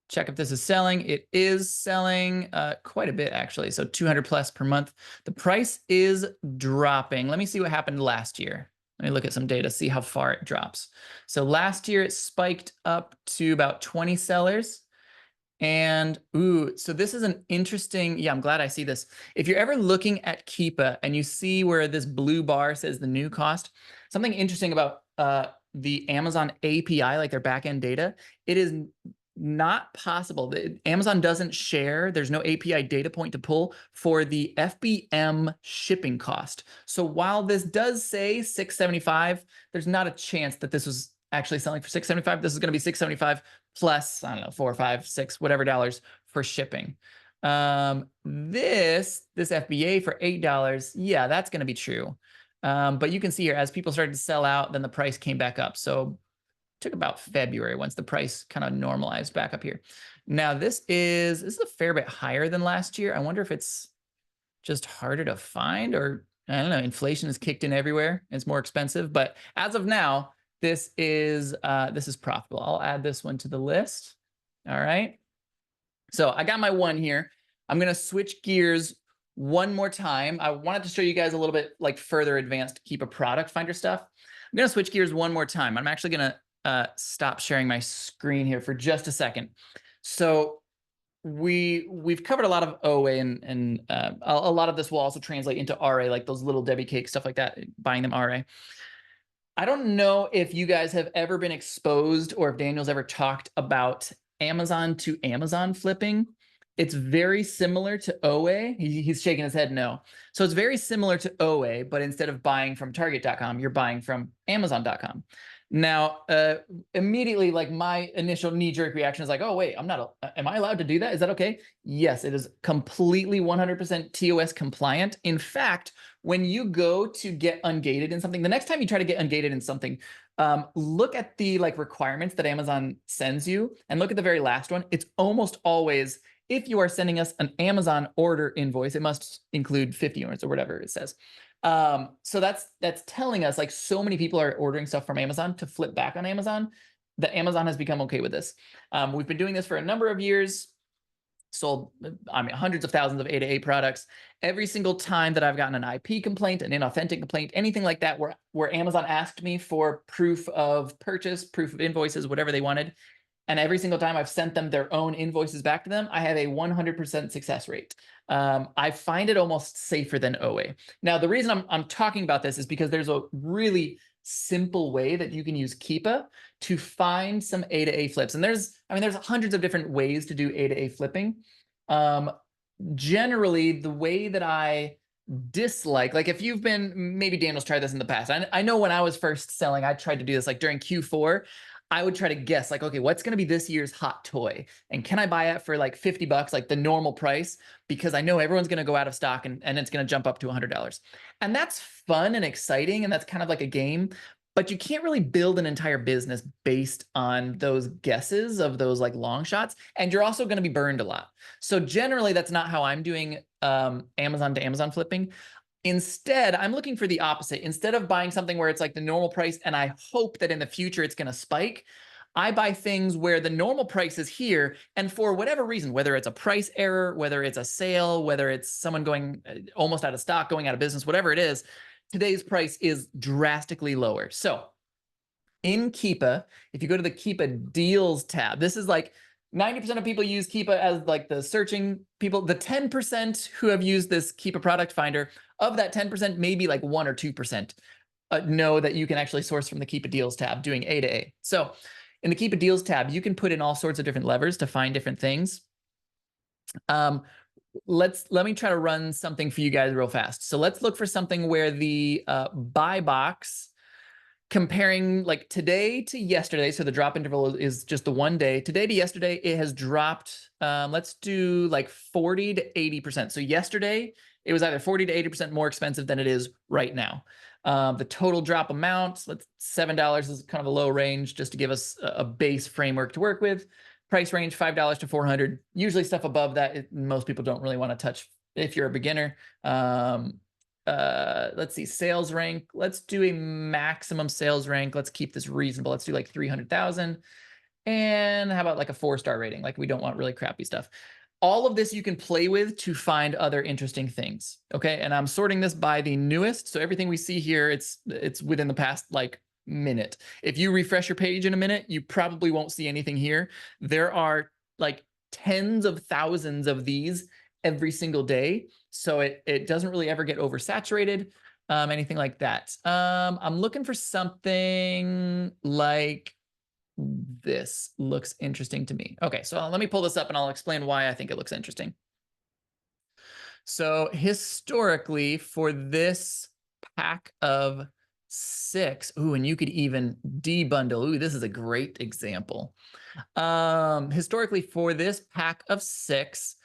Check if this is selling. It is selling quite a bit, actually. So 200 plus per month. The price is dropping. Let me see what happened last year. Let me look at some data, see how far it drops. So last year it spiked up to about 20 sellers. And ooh, so this is an interesting, yeah, I'm glad I see this. If you're ever looking at Keepa and you see where this blue bar says the new cost, something interesting about the Amazon API, like their backend data, it is not possible. Amazon doesn't share, there's no API data point to pull for the FBM shipping cost. So while this does say $6.75, there's not a chance that this was actually selling for $6.75. This is going to be $6.75 plus, I don't know, $4, $5, $6, whatever dollars for shipping. This FBA for $8, yeah, that's going to be true. But you can see here, as people started to sell out, then the price came back up. So it took about February once the price kind of normalized back up here. Now this is a fair bit higher than last year. I wonder if it's just harder to find, or I don't know, inflation has kicked in everywhere. It's more expensive, but as of now, this is profitable. I'll add this one to the list. All right. So I got my one here. I'm going to switch gears one more time. I wanted to show you guys a little bit like further advanced Keepa product finder stuff. I'm going to switch gears one more time. I'm actually going to stop sharing my screen here for just a second. So we've covered a lot of OA and a lot of this will also translate into RA, like those little Debbie cakes, stuff like that, buying them RA. I don't know if you guys have ever been exposed or if Daniel's ever talked about Amazon to Amazon flipping. It's very similar to OA. He's shaking his head no. So it's very similar to OA, but instead of buying from Target.com, you're buying from Amazon.com. Now, immediately, like my initial knee-jerk reaction is like, oh, wait, am I allowed to do that? Is that okay? Yes, it is completely 100% TOS compliant. In fact, when you go to get ungated in something, the next time you try to get ungated in something, look at the like requirements that Amazon sends you and look at the very last one. It's almost always if you are sending us an Amazon order invoice, it must include 50 units or whatever it says. So that's telling us like so many people are ordering stuff from Amazon to flip back on Amazon that Amazon has become okay with this. We've been doing this for a number of years. Sold, I mean, hundreds of thousands of A2A products. Every single time that I've gotten an IP complaint, an inauthentic complaint, anything like that, where Amazon asked me for proof of purchase, proof of invoices, whatever they wanted, and every single time I've sent them their own invoices back to them, I have a 100% success rate. I find it almost safer than OA. Now, the reason I'm talking about this is because there's a really simple way that you can use Keepa to find some A2A flips. And there's hundreds of different ways to do A2A flipping. Generally, the way that I dislike, like if you've been, maybe Daniel's tried this in the past. I know when I was first selling, I tried to do this like during Q4. I would try to guess like, okay, what's going to be this year's hot toy? And can I buy it for like $50, like the normal price? Because I know everyone's going to go out of stock and it's going to jump up to $100. And that's fun and exciting. And that's kind of like a game. But you can't really build an entire business based on those guesses of those like long shots. And you're also going to be burned a lot. So generally, that's not how I'm doing Amazon to Amazon flipping. Instead, I'm looking for the opposite. Instead of buying something where it's like the normal price and I hope that in the future it's going to spike, I buy things where the normal price is here. And for whatever reason, whether it's a price error, whether it's a sale, whether it's someone going almost out of stock, going out of business, whatever it is, today's price is drastically lower. So in Keepa, if you go to the Keepa deals tab, this is like 90% of people use Keepa as like the searching people. The 10% who have used this Keepa product finder, of that 10%, maybe like 1 or 2% know that you can actually source from the Keepa deals tab doing A to A. So in the Keepa deals tab, you can put in all sorts of different levers to find different things. Let me try to run something for you guys real fast. So let's look for something where the buy box comparing like today to yesterday. So the drop interval is just the one day. Today to yesterday, it has dropped. Let's do like 40 to 80%. So yesterday, it was either 40 to 80% more expensive than it is right now. The total drop amount, $7 is kind of a low range just to give us a base framework to work with. Price range, $5 to $400. Usually stuff above that, most people don't really want to touch if you're a beginner. Let's see, sales rank. Let's do a maximum sales rank. Let's keep this reasonable. Let's do like 300,000. And how about like a 4-star rating? Like we don't want really crappy stuff. All of this you can play with to find other interesting things. Okay. And I'm sorting this by the newest. So everything we see here, it's within the past like minute. If you refresh your page in a minute, you probably won't see anything here. There are like tens of thousands of these every single day. So it doesn't really ever get oversaturated, anything like that. I'm looking for something like this looks interesting to me. Okay, so let me pull this up and I'll explain why I think it looks interesting. So historically for this pack of 6, ooh, and you could even debundle. Ooh, this is a great example. Historically for this pack of 6,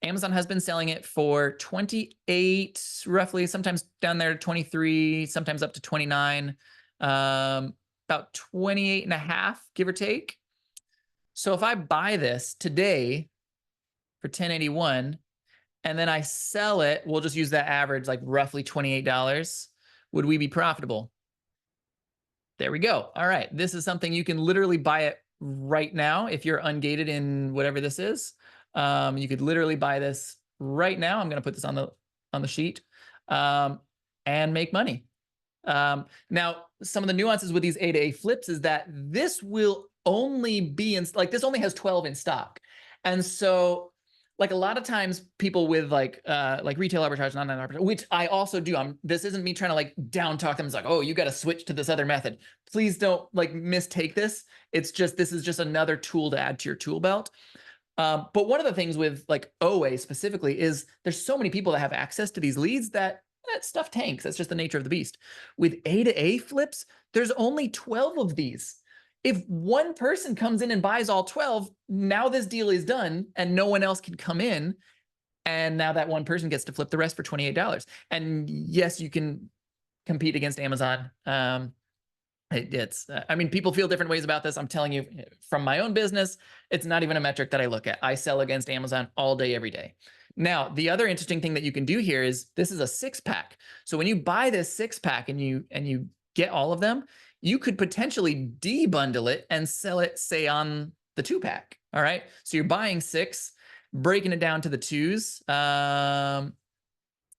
Amazon has been selling it for 28, roughly, sometimes down there to 23, sometimes up to 29, about 28 and a half, give or take. So if I buy this today for $10.81, and then I sell it, we'll just use that average, like roughly $28, would we be profitable? There we go. All right. This is something you can literally buy it right now if you're ungated in whatever this is. You could literally buy this right now. I'm going to put this on the sheet and make money. Now, some of the nuances with these A to A flips is that this will only be in, like this only has 12 in stock. And so like a lot of times people with like retail arbitrage, non arbitrage, which I also do. This isn't me trying to like down talk them. It's like, oh, you got to switch to this other method. Please don't like mistake this. It's just, this is just another tool to add to your tool belt. But one of the things with like OA specifically is there's so many people that have access to these leads that stuff tanks. That's just the nature of the beast. With A to A flips, there's only 12 of these. If one person comes in and buys all 12, now this deal is done and no one else can come in. And now that one person gets to flip the rest for $28. And yes, you can compete against Amazon. It's, I mean, people feel different ways about this. I'm telling you from my own business, it's not even a metric that I look at. I sell against Amazon all day, every day. Now, the other interesting thing that you can do here is this is a 6-pack. So when you buy this 6-pack and you get all of them, you could potentially debundle it and sell it, say, on the 2-pack. All right. So you're buying 6, breaking it down to the 2s.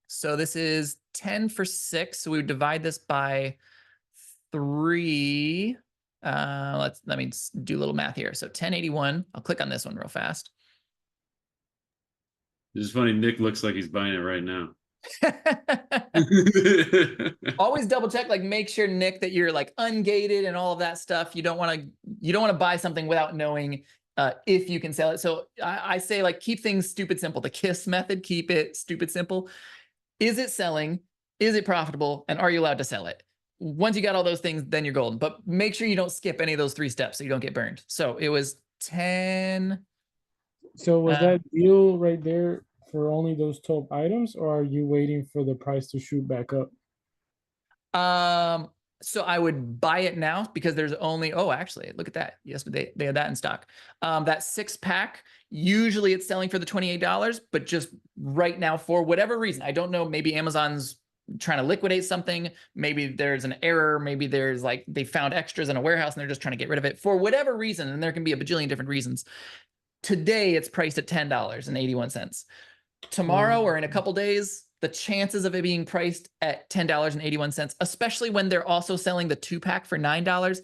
So this is 10 for 6. So we would divide this by 3. Let me do a little math here. So 1081. I'll click on this one real fast. It's funny. Nick looks like he's buying it right now. Always double check, like make sure, Nick, that you're like ungated and all of that stuff. You don't want to buy something without knowing if you can sell it. So I say, like, keep things stupid simple. The KISS method, keep it stupid simple. Is it selling? Is it profitable? And are you allowed to sell it? Once you got all those things, then you're golden. But make sure you don't skip any of those 3 steps so you don't get burned. So it was 10. So was that deal right there for only those top items, or are you waiting for the price to shoot back up? So I would buy it now because there's only, oh, actually, look at that. Yesterday they had that in stock. That 6-pack, usually it's selling for the $28, but just right now, for whatever reason, I don't know, maybe Amazon's trying to liquidate something. Maybe there's an error. Maybe there's like, they found extras in a warehouse and they're just trying to get rid of it for whatever reason. And there can be a bajillion different reasons. Today it's priced at $10.81. Tomorrow or in a couple days, the chances of it being priced at $10.81, especially when they're also selling the 2-pack for $9,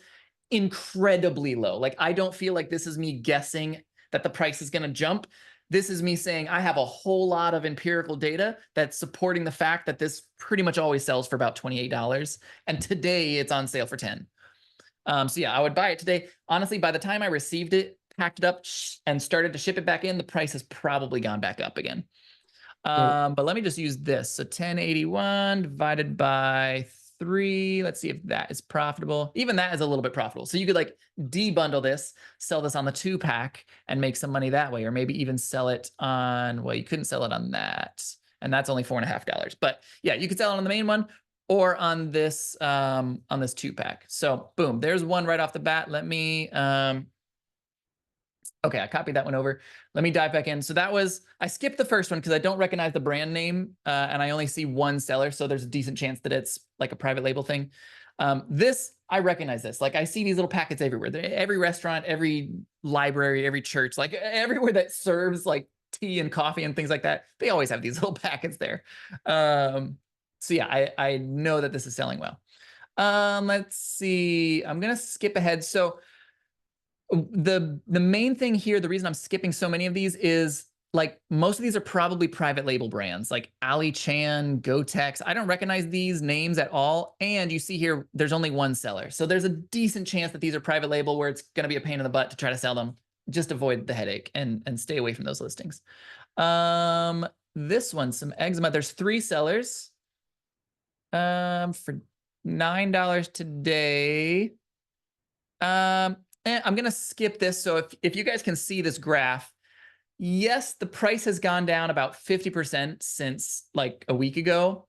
incredibly low. Like, I don't feel like this is me guessing that the price is going to jump. This is me saying I have a whole lot of empirical data that's supporting the fact that this pretty much always sells for about $28. And today it's on sale for 10. So yeah, I would buy it today. Honestly, by the time I received it, packed it up and started to ship it back in, the price has probably gone back up again. But let me just use this. So 1081 divided by 3. Let's see if that is profitable. Even that is a little bit profitable. So you could like debundle this, sell this on the 2-pack and make some money that way, or maybe even sell it on, well, you couldn't sell it on that. And that's only $4.50. But yeah, you could sell it on the main one or on this 2-pack. So boom, there's one right off the bat. Let me, okay, I copied that one over. Let me dive back in. So that was, I skipped the first one because I don't recognize the brand name and I only see one seller. So there's a decent chance that it's like a private label thing. This, I recognize this. Like, I see these little packets everywhere. Every restaurant, every library, every church, like everywhere that serves like tea and coffee and things like that, they always have these little packets there. So yeah, I know that this is selling well. Let's see. I'm going to skip ahead. So the main thing here, the reason I'm skipping so many of these is, like, most of these are probably private label brands like Ali Chan, Gotex. I don't recognize these names at all. And you see here, there's only one seller. So there's a decent chance that these are private label where it's going to be a pain in the butt to try to sell them. Just avoid the headache and stay away from those listings. This one, some eczema. There's 3 sellers for $9 today. And I'm going to skip this. So if you guys can see this graph, yes, the price has gone down about 50% since like a week ago,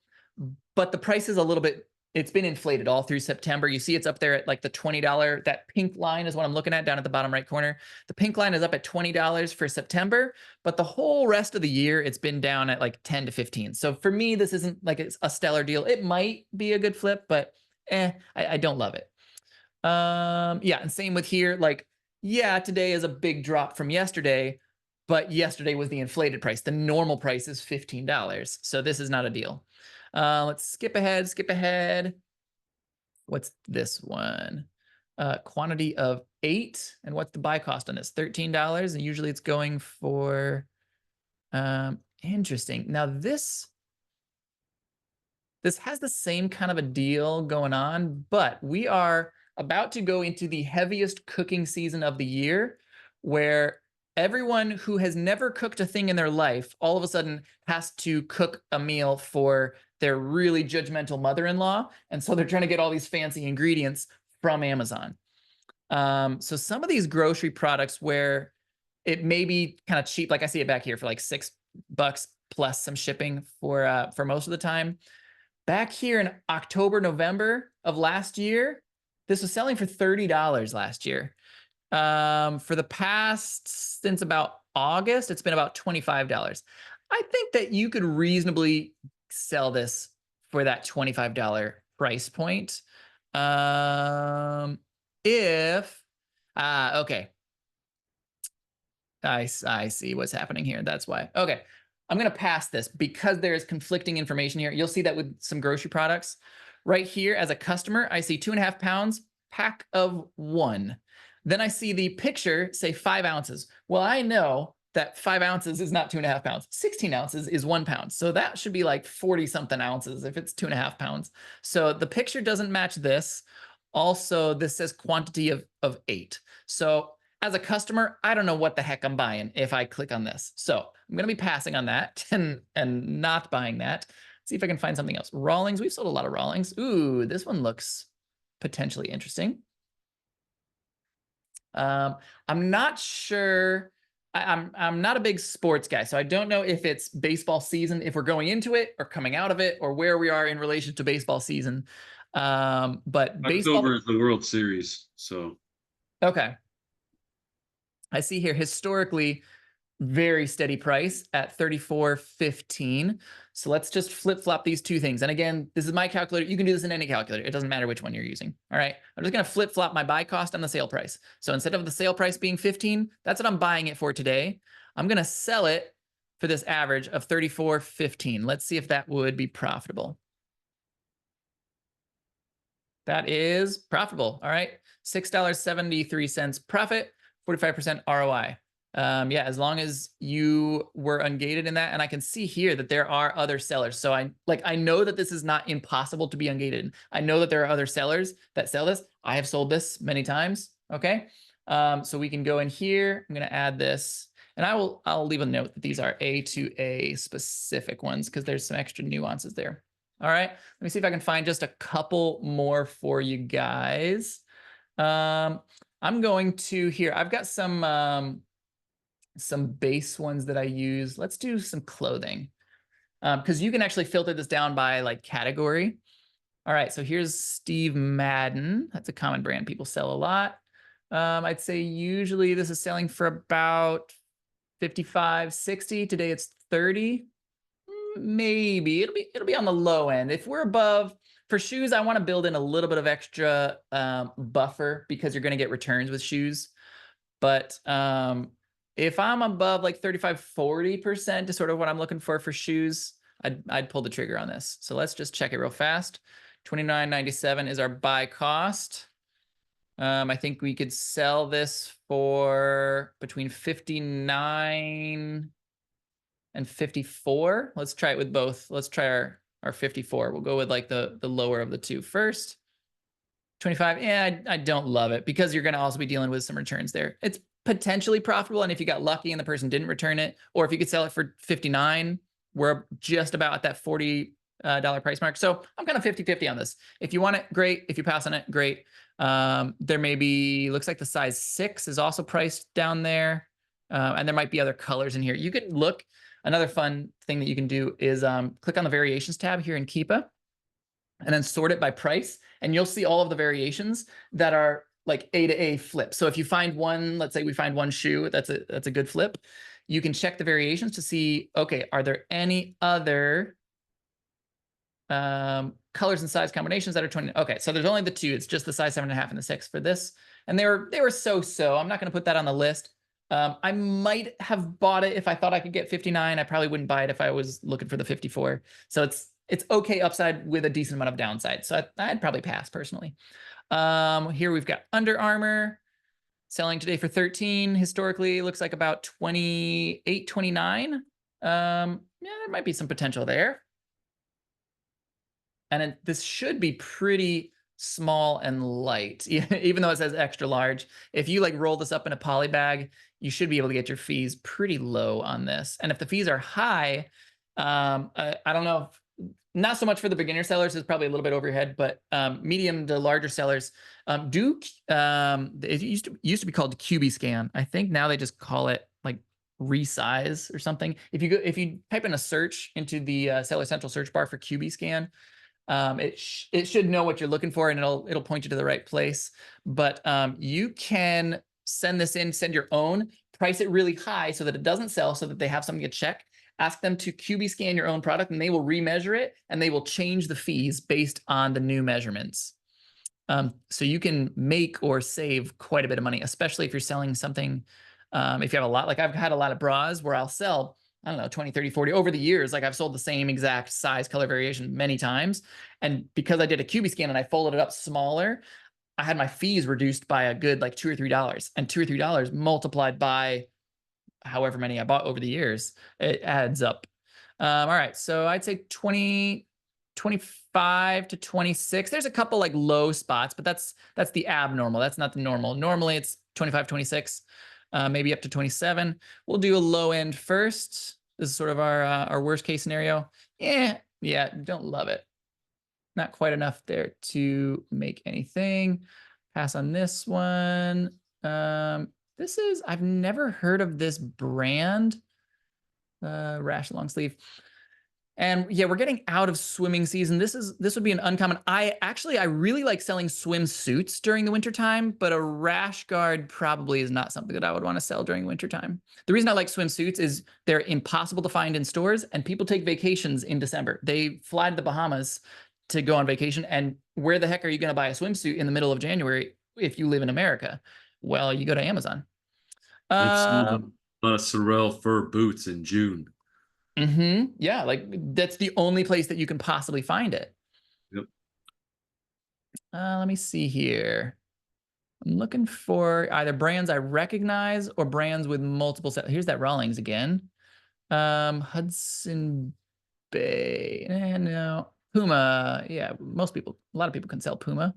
but the price is a little bit, it's been inflated all through September. You see it's up there at like the $20. That pink line is what I'm looking at down at the bottom right corner. The pink line is up at $20 for September, but the whole rest of the year, it's been down at like 10 to 15. So for me, this isn't like it's a stellar deal. It might be a good flip, but I don't love it. Yeah, and same with here. Like, yeah, today is a big drop from yesterday, but yesterday was the inflated price. The normal price is $15. So this is not a deal. Let's skip ahead. What's this one? Quantity of 8. And what's the buy cost on this? $13. And usually it's going for, interesting. Now this has the same kind of a deal going on, but we are about to go into the heaviest cooking season of the year, where everyone who has never cooked a thing in their life all of a sudden has to cook a meal for their really judgmental mother-in-law. And so they're trying to get all these fancy ingredients from Amazon. So some of these grocery products where it may be kind of cheap, like I see it back here for like $6 plus some shipping for most of the time. Back here in October, November of last year, this was selling for $30 last year. For the past, since about August, it's been about $25. I think that you could reasonably sell this for that $25 price point. If, okay. I see what's happening here. That's why. Okay. I'm going to pass this because there's conflicting information here. You'll see that with some grocery products. Right here, as a customer, I see 2.5 pounds, pack of 1. Then I see the picture say 5 ounces. Well, I know that 5 ounces is not 2.5 pounds. 16 ounces is 1 pound. So that should be like 40 something ounces if it's 2.5 pounds. So the picture doesn't match this. Also, this says quantity of 8. So as a customer, I don't know what the heck I'm buying if I click on this. So I'm going to be passing on that and not buying that. See if I can find something else. Rawlings, we've sold a lot of Rawlings. Ooh, this one looks potentially interesting. I'm not sure. I'm not a big sports guy, so I don't know if it's baseball season, if we're going into it or coming out of it, or where we are in relation to baseball season. But baseball. October is the World Series, so. Okay. I see here historically very steady price at $34.15. So let's just flip-flop these two things. And again, this is my calculator. You can do this in any calculator. It doesn't matter which one you're using. All right. I'm just going to flip-flop my buy cost and the sale price. So instead of the sale price being 15, that's what I'm buying it for today. I'm going to sell it for this average of $34.15. Let's see if that would be profitable. That is profitable. All right. $6.73 profit, 45% ROI. Yeah, as long as you were ungated in that, and I can see here that there are other sellers. So I know that this is not impossible to be ungated. I know that there are other sellers that sell this. I have sold this many times. Okay. So we can go in here. I'm going to add this, and I'll leave a note that these are A to A specific ones because there's some extra nuances there. All right. Let me see if I can find just a couple more for you guys. I'm going to here. I've got some base ones that I use. Let's do some clothing because you can actually filter this down by like category. All right, so here's Steve Madden. That's a common brand people sell a lot. I'd say usually this is selling for about 55, 60. Today it's 30. Maybe it'll be on the low end. If we're above, for shoes, I want to build in a little bit of extra buffer because you're going to get returns with shoes. But if I'm above like 35, 40% is sort of what I'm looking for shoes, I'd pull the trigger on this. So let's just check it real fast. $29.97 is our buy cost. I think we could sell this for between 59 and 54. Let's try it with both. Let's try our 54. We'll go with like the lower of the two first. 25. Yeah, I don't love it because you're going to also be dealing with some returns there. It's potentially profitable. And if you got lucky and the person didn't return it, or if you could sell it for 59, we're just about at that $40 price mark. So I'm kind of 50-50 on this. If you want it, great. If you pass on it, great. There may be, looks like the size 6 is also priced down there. And there might be other colors in here. You could look, another fun thing that you can do is click on the variations tab here in Keepa and then sort it by price. And you'll see all of the variations that are like A to A flip. So if you find one, let's say we find one shoe, that's a good flip. You can check the variations to see, okay, are there any other colors and size combinations that are 20? Okay, so there's only the 2. It's just the size 7.5 and the 6 for this. And they were so. I'm not going to put that on the list. I might have bought it if I thought I could get 59. I probably wouldn't buy it if I was looking for the 54. So it's okay upside with a decent amount of downside. So I'd probably pass personally. Here we've got Under Armour selling today for 13. Historically, looks like about 28, 29. Yeah, there might be some potential there. And this should be pretty small and light, even though it says extra large. If you like roll this up in a poly bag, you should be able to get your fees pretty low on this. And if the fees are high, I don't know if, not so much for the beginner sellers, is probably a little bit over your head, but medium to larger sellers it used to be called QB scan. I think now they just call it like resize or something. If you type in a search into the Seller Central search bar for QB scan, It should know what you're looking for, and it'll point you to the right place. But you can send this in, send your own, price it really high so that it doesn't sell, so that they have something to check. Ask them to QB scan your own product, and they will remeasure it, and they will change the fees based on the new measurements. So you can make or save quite a bit of money, especially if you're selling something. If you have a lot, like I've had a lot of bras where I'll sell, I don't know, 20, 30, 40 over the years. Like I've sold the same exact size, color variation many times. And because I did a QB scan and I folded it up smaller, I had my fees reduced by a good like $2 or $3, and $2 or $3 multiplied by however many I bought over the years, it adds up. All right, so I'd say 25 to 26. There's a couple like low spots, but that's the abnormal. That's not the normal. Normally it's 25, 26, maybe up to 27. We'll do a low end first. This is sort of our worst case scenario. Yeah, don't love it. Not quite enough there to make anything. Pass on this one. This is, I've never heard of this brand. Rash long sleeve. And yeah, we're getting out of swimming season. This would be an uncommon. I really like selling swimsuits during the wintertime, but a rash guard probably is not something that I would want to sell during wintertime. The reason I like swimsuits is they're impossible to find in stores, and people take vacations in December. They fly to the Bahamas to go on vacation, and where the heck are you going to buy a swimsuit in the middle of January if you live in America? Well, you go to Amazon. I've sold a lot of Sorel fur boots in June. Yeah, like that's the only place that you can possibly find it. Yep. Let me see here. I'm looking for either brands I recognize or brands with multiple sets. Here's that Rawlings again. Hudson Bay. No. Puma. Yeah, a lot of people can sell Puma.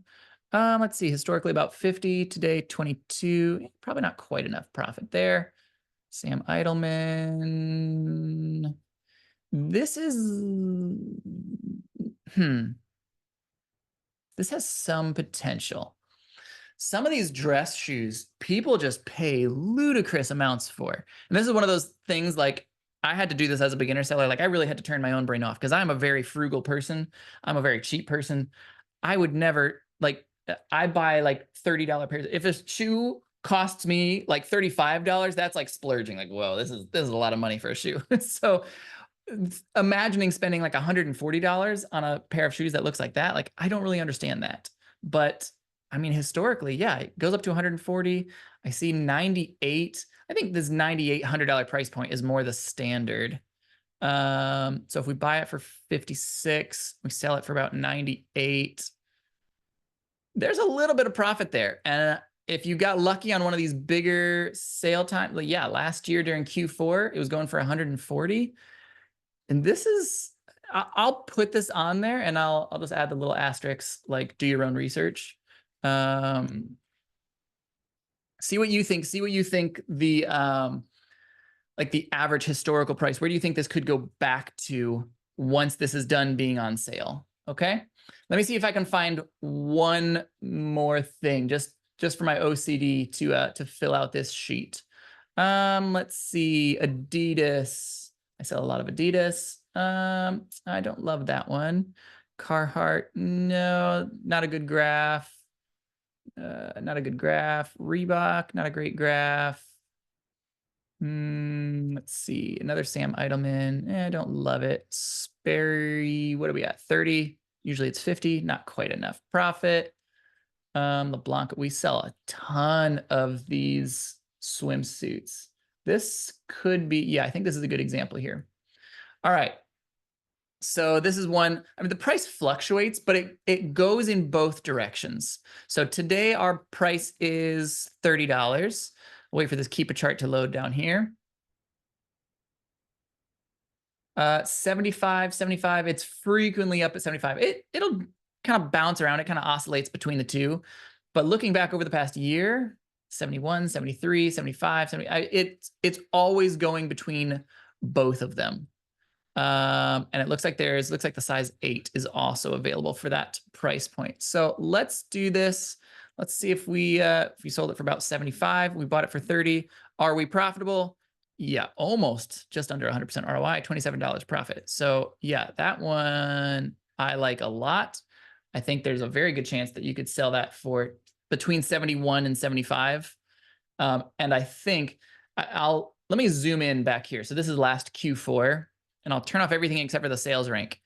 Let's see, historically about 50, today 22. Probably not quite enough profit there. Sam Eidelman. This is, this has some potential. Some of these dress shoes, people just pay ludicrous amounts for. And this is one of those things, like, I had to do this as a beginner seller. Like, I really had to turn my own brain off because I'm a very frugal person. I'm a very cheap person. I would never, like, I buy like $30 pairs. If a shoe costs me like $35, that's like splurging. Like, whoa, this is a lot of money for a shoe. So imagining spending like $140 on a pair of shoes that looks like that, like, I don't really understand that. But I mean, historically, yeah, it goes up to 140. I see 98. I think this $9,800 price point is more the standard. So if we buy it for 56, we sell it for about 98. There's a little bit of profit there. And if you got lucky on one of these bigger sale time, like, yeah, last year during Q4, it was going for 140. And this is, I'll put this on there, and I'll just add the little asterisks, like, do your own research. See what you think. See what you think the like the average historical price. Where do you think this could go back to once this is done being on sale? Okay. Let me see if I can find one more thing just for my OCD to fill out this sheet. Let's see. Adidas. I sell a lot of Adidas. I don't love that one. Carhartt. No, not a good graph. Not a good graph. Reebok, not a great graph. Let's see. Another Sam Eidelman. I don't love it. Sperry, what are we at? 30. Usually it's 50. Not quite enough profit. LeBlanc, we sell a ton of these swimsuits. This could be, yeah, I think this is a good example here. All right. So this is one, I mean, the price fluctuates, but it goes in both directions. So today our price is $30. I'll wait for this keep a chart to load down here. 75, it's frequently up at 75. It'll kind of bounce around. It kind of oscillates between the two. But looking back over the past year, 71, 73, 75, 70, it's always going between both of them. And it looks like the size 8 is also available for that price point. So let's do this. Let's see if we sold it for about 75. We bought it for 30. Are we profitable? Yeah, almost just under 100% ROI, $27 profit. So yeah, that one I like a lot. I think there's a very good chance that you could sell that for between 71 and 75. And I think let me zoom in back here. So this is last Q4, and I'll turn off everything except for the sales rank.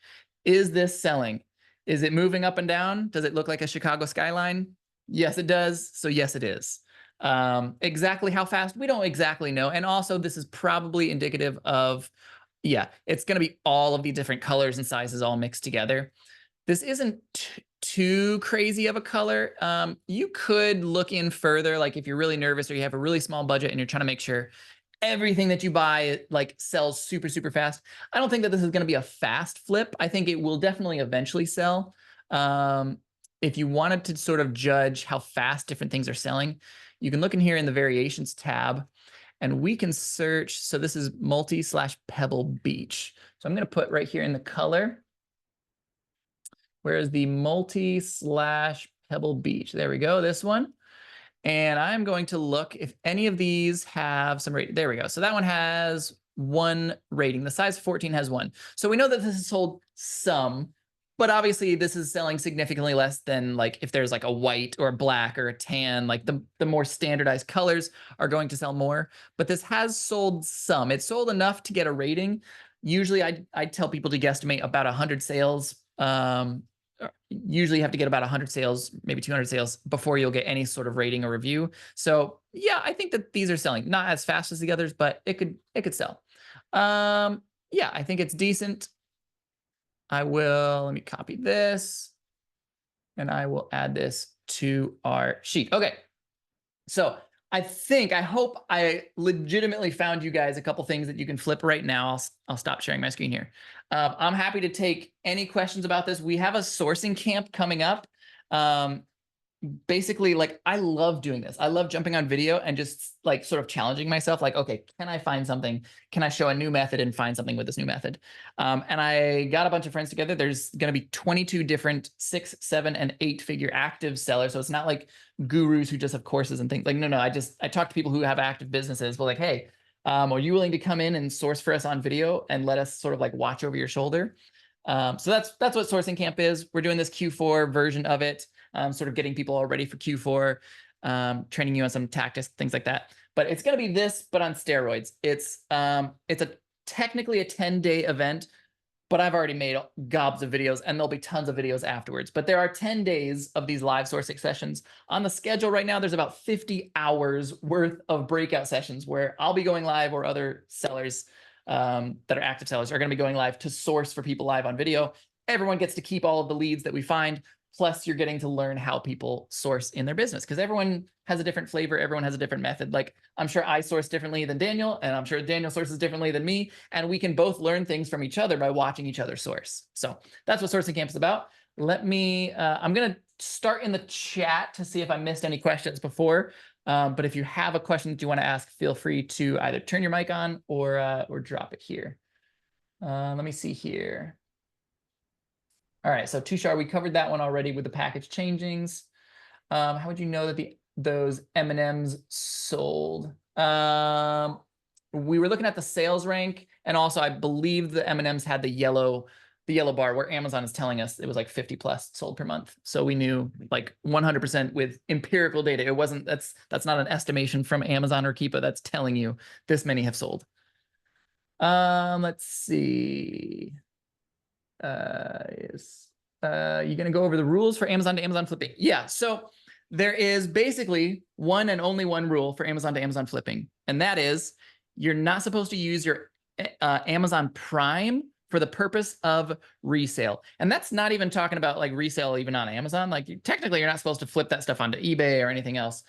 Is this selling? Is it moving up and down? Does it look like a Chicago skyline? Yes, it does. So yes, it is. Exactly how fast, we don't exactly know. And also this is probably indicative of, yeah, it's going to be all of the different colors and sizes all mixed together. This isn't too crazy of a color. You could look in further, like if you're really nervous or you have a really small budget and you're trying to make sure everything that you buy like sells super, super fast. I don't think that this is going to be a fast flip. I think it will definitely eventually sell. If you wanted to sort of judge how fast different things are selling, you can look in here in the variations tab, and we can search. So this is multi/Pebble Beach. So I'm going to put right here in the color. Where's the multi/Pebble Beach? There we go, this one. And I'm going to look if any of these have some rating. There we go. So that one has 1 rating. The size 14 has 1. So we know that this is sold some, but obviously this is selling significantly less than like if there's like a white or a black or a tan, like the more standardized colors are going to sell more. But this has sold some. It's sold enough to get a rating. Usually I tell people to guesstimate about 100 sales. Usually you have to get about 100 sales, maybe 200 sales before you'll get any sort of rating or review. So yeah, I think that these are selling not as fast as the others, but it could sell. Yeah, I think it's decent. Let me copy this and I will add this to our sheet. Okay. So I hope I legitimately found you guys a couple things that you can flip right now. I'll stop sharing my screen here. I'm happy to take any questions about this. We have a sourcing camp coming up. Basically, like, I love doing this. I love jumping on video and just like sort of challenging myself. Like, okay, can I find something? Can I show a new method and find something with this new method? And I got a bunch of friends together. There's going to be 22 different 6, 7, and 8 figure active sellers. So it's not like gurus who just have courses and things. Like, no, I talk to people who have active businesses. But like, hey, are you willing to come in and source for us on video and let us sort of like watch over your shoulder? So that's what sourcing camp is. We're doing this Q4 version of it. Sort of getting people all ready for Q4, training you on some tactics, things like that. But it's going to be this, but on steroids. It's technically a 10-day event, but I've already made gobs of videos, and there'll be tons of videos afterwards. But there are 10 days of these live sourcing sessions. On the schedule right now, there's about 50 hours worth of breakout sessions where I'll be going live, or other sellers that are active sellers are going to be going live to source for people live on video. Everyone gets to keep all of the leads that we find. Plus, you're getting to learn how people source in their business, because everyone has a different flavor. Everyone has a different method. Like, I'm sure I source differently than Daniel, and I'm sure Daniel sources differently than me. And we can both learn things from each other by watching each other source. So that's what Sourcing Camp is about. I'm going to start in the chat to see if I missed any questions before. But if you have a question that you want to ask, feel free to either turn your mic on or drop it here. Let me see here. All right, so Tushar, we covered that one already with the package changings. How would you know that those M&Ms sold? We were looking at the sales rank, and also I believe the M&Ms had the yellow bar where Amazon is telling us it was like 50 plus sold per month. So we knew like 100% with empirical data. It wasn't, that's not an estimation from Amazon or Keepa. That's telling you this many have sold. Let's see. You're going to go over the rules for Amazon to Amazon flipping. Yeah. So there is basically one and only one rule for Amazon to Amazon flipping. And that is, you're not supposed to use your Amazon Prime for the purpose of resale. And that's not even talking about like resale even on Amazon. Like, technically, you're not supposed to flip that stuff onto eBay or anything else.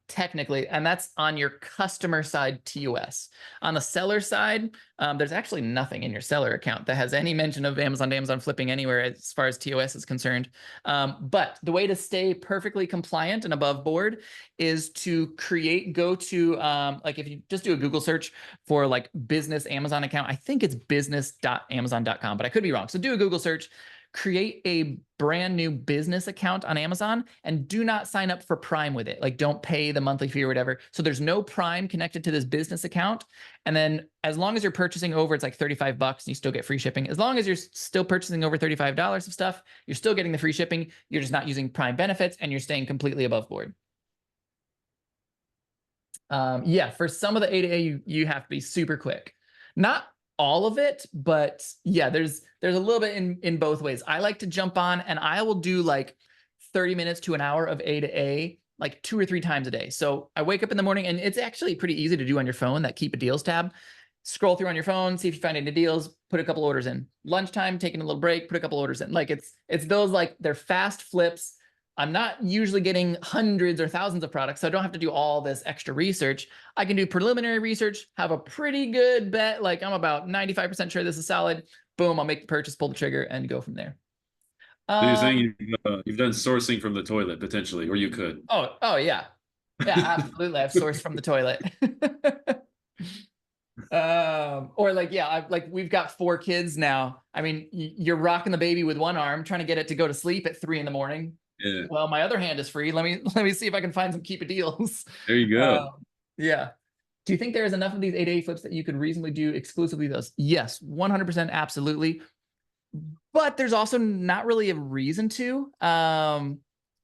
Technically, and that's on your customer side TOS. On the seller side, there's actually nothing in your seller account that has any mention of Amazon to Amazon flipping anywhere as far as TOS is concerned. But the way to stay perfectly compliant and above board is to go to, like, if you just do a Google search for like business Amazon account, I think it's business.amazon.com, but I could be wrong. So do a Google search, create a brand new business account on Amazon and do not sign up for Prime with it. Like, don't pay the monthly fee or whatever. So there's no Prime connected to this business account. And then as long as you're purchasing over, it's like $35 and you still get free shipping. As long as you're still purchasing over $35 of stuff, you're still getting the free shipping. You're just not using Prime benefits and you're staying completely above board. Yeah, for some of the A2A, you have to be super quick. Not all of it, but yeah, there's a little bit in both ways. I like to jump on and I will do like 30 minutes to an hour of A2A like 2 or 3 times a day. So I wake up in the morning and it's actually pretty easy to do on your phone, that keep a deals tab. Scroll through on your phone, see if you find any deals, put a couple orders in. Lunchtime, taking a little break, put a couple orders in. Like it's those, like, they're fast flips. I'm not usually getting hundreds or thousands of products, so I don't have to do all this extra research. I can do preliminary research, have a pretty good bet, like I'm about 95% sure this is solid. Boom, I'll make the purchase, pull the trigger, and go from there. So you're saying you've done sourcing from the toilet potentially, or you could. Oh yeah. Yeah, absolutely. I've sourced from the toilet. Or like, yeah, we've got 4 kids now. I mean, you're rocking the baby with one arm, trying to get it to go to sleep at 3 in the morning. Yeah. Well, my other hand is free. Let me see if I can find some keep it deals. There you go. Yeah. Do you think there is enough of these 8A flips that you could reasonably do exclusively those? Yes, 100%, absolutely. But there's also not really a reason to. I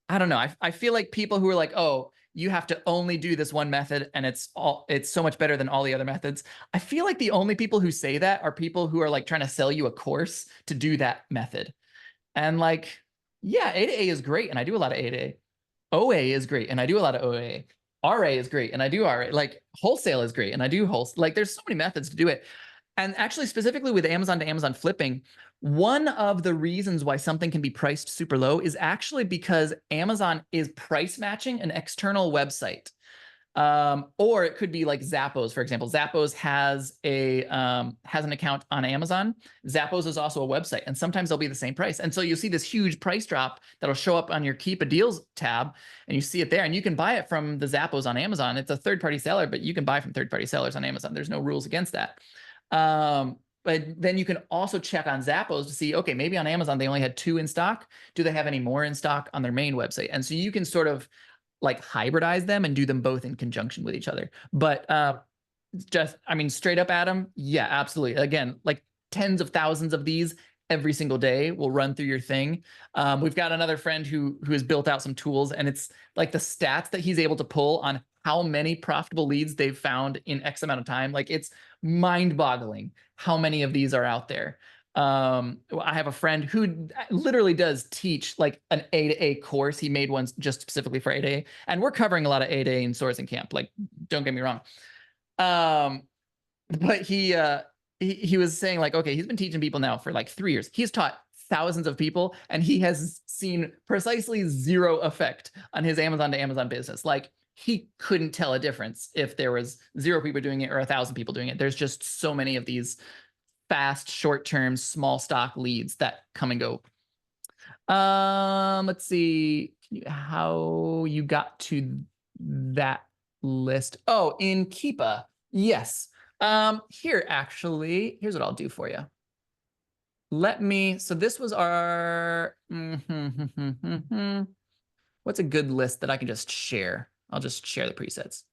don't know. I feel like people who are like, oh, you have to only do this one method and it's so much better than all the other methods. I feel like the only people who say that are people who are like trying to sell you a course to do that method. And like, yeah, A2A is great, and I do a lot of A2A. OA is great, and I do a lot of OA. RA is great, and I do RA. Like, wholesale is great, and I do wholesale. Like, there's so many methods to do it. And actually, specifically with Amazon to Amazon flipping, one of the reasons why something can be priced super low is actually because Amazon is price matching an external website. Or it could be like Zappos, for example. Zappos has an account on Amazon. Zappos is also a website, and sometimes they'll be the same price. And so you'll see this huge price drop that'll show up on your Keep a Deals tab, and you see it there, and you can buy it from the Zappos on Amazon. It's a third-party seller, but you can buy from third-party sellers on Amazon. There's no rules against that. But then you can also check on Zappos to see, okay, maybe on Amazon they only had 2 in stock. Do they have any more in stock on their main website? And so you can sort of like hybridize them and do them both in conjunction with each other. But just, I mean, straight up, Adam, yeah, absolutely. Again, like tens of thousands of these every single day will run through your thing. We've got another friend who has built out some tools, and it's like the stats that he's able to pull on how many profitable leads they've found in X amount of time. Like, it's mind-boggling how many of these are out there. I have a friend who literally does teach like an A2A course. He made one just specifically for A2A, and we're covering a lot of A2A in Sourcing Camp. Like, don't get me wrong. But he was saying like, okay, he's been teaching people now for like 3 years. He's taught thousands of people, and he has seen precisely 0 effect on his Amazon to Amazon business. Like, he couldn't tell a difference if there was 0 people doing it or 1,000 people doing it. There's just so many of these fast, short-term, small stock leads that come and go. Let's see how you got to that list. Oh, in Keepa. Yes. Here, actually, here's what I'll do for you. So this was our, what's a good list that I can just share? I'll just share the presets.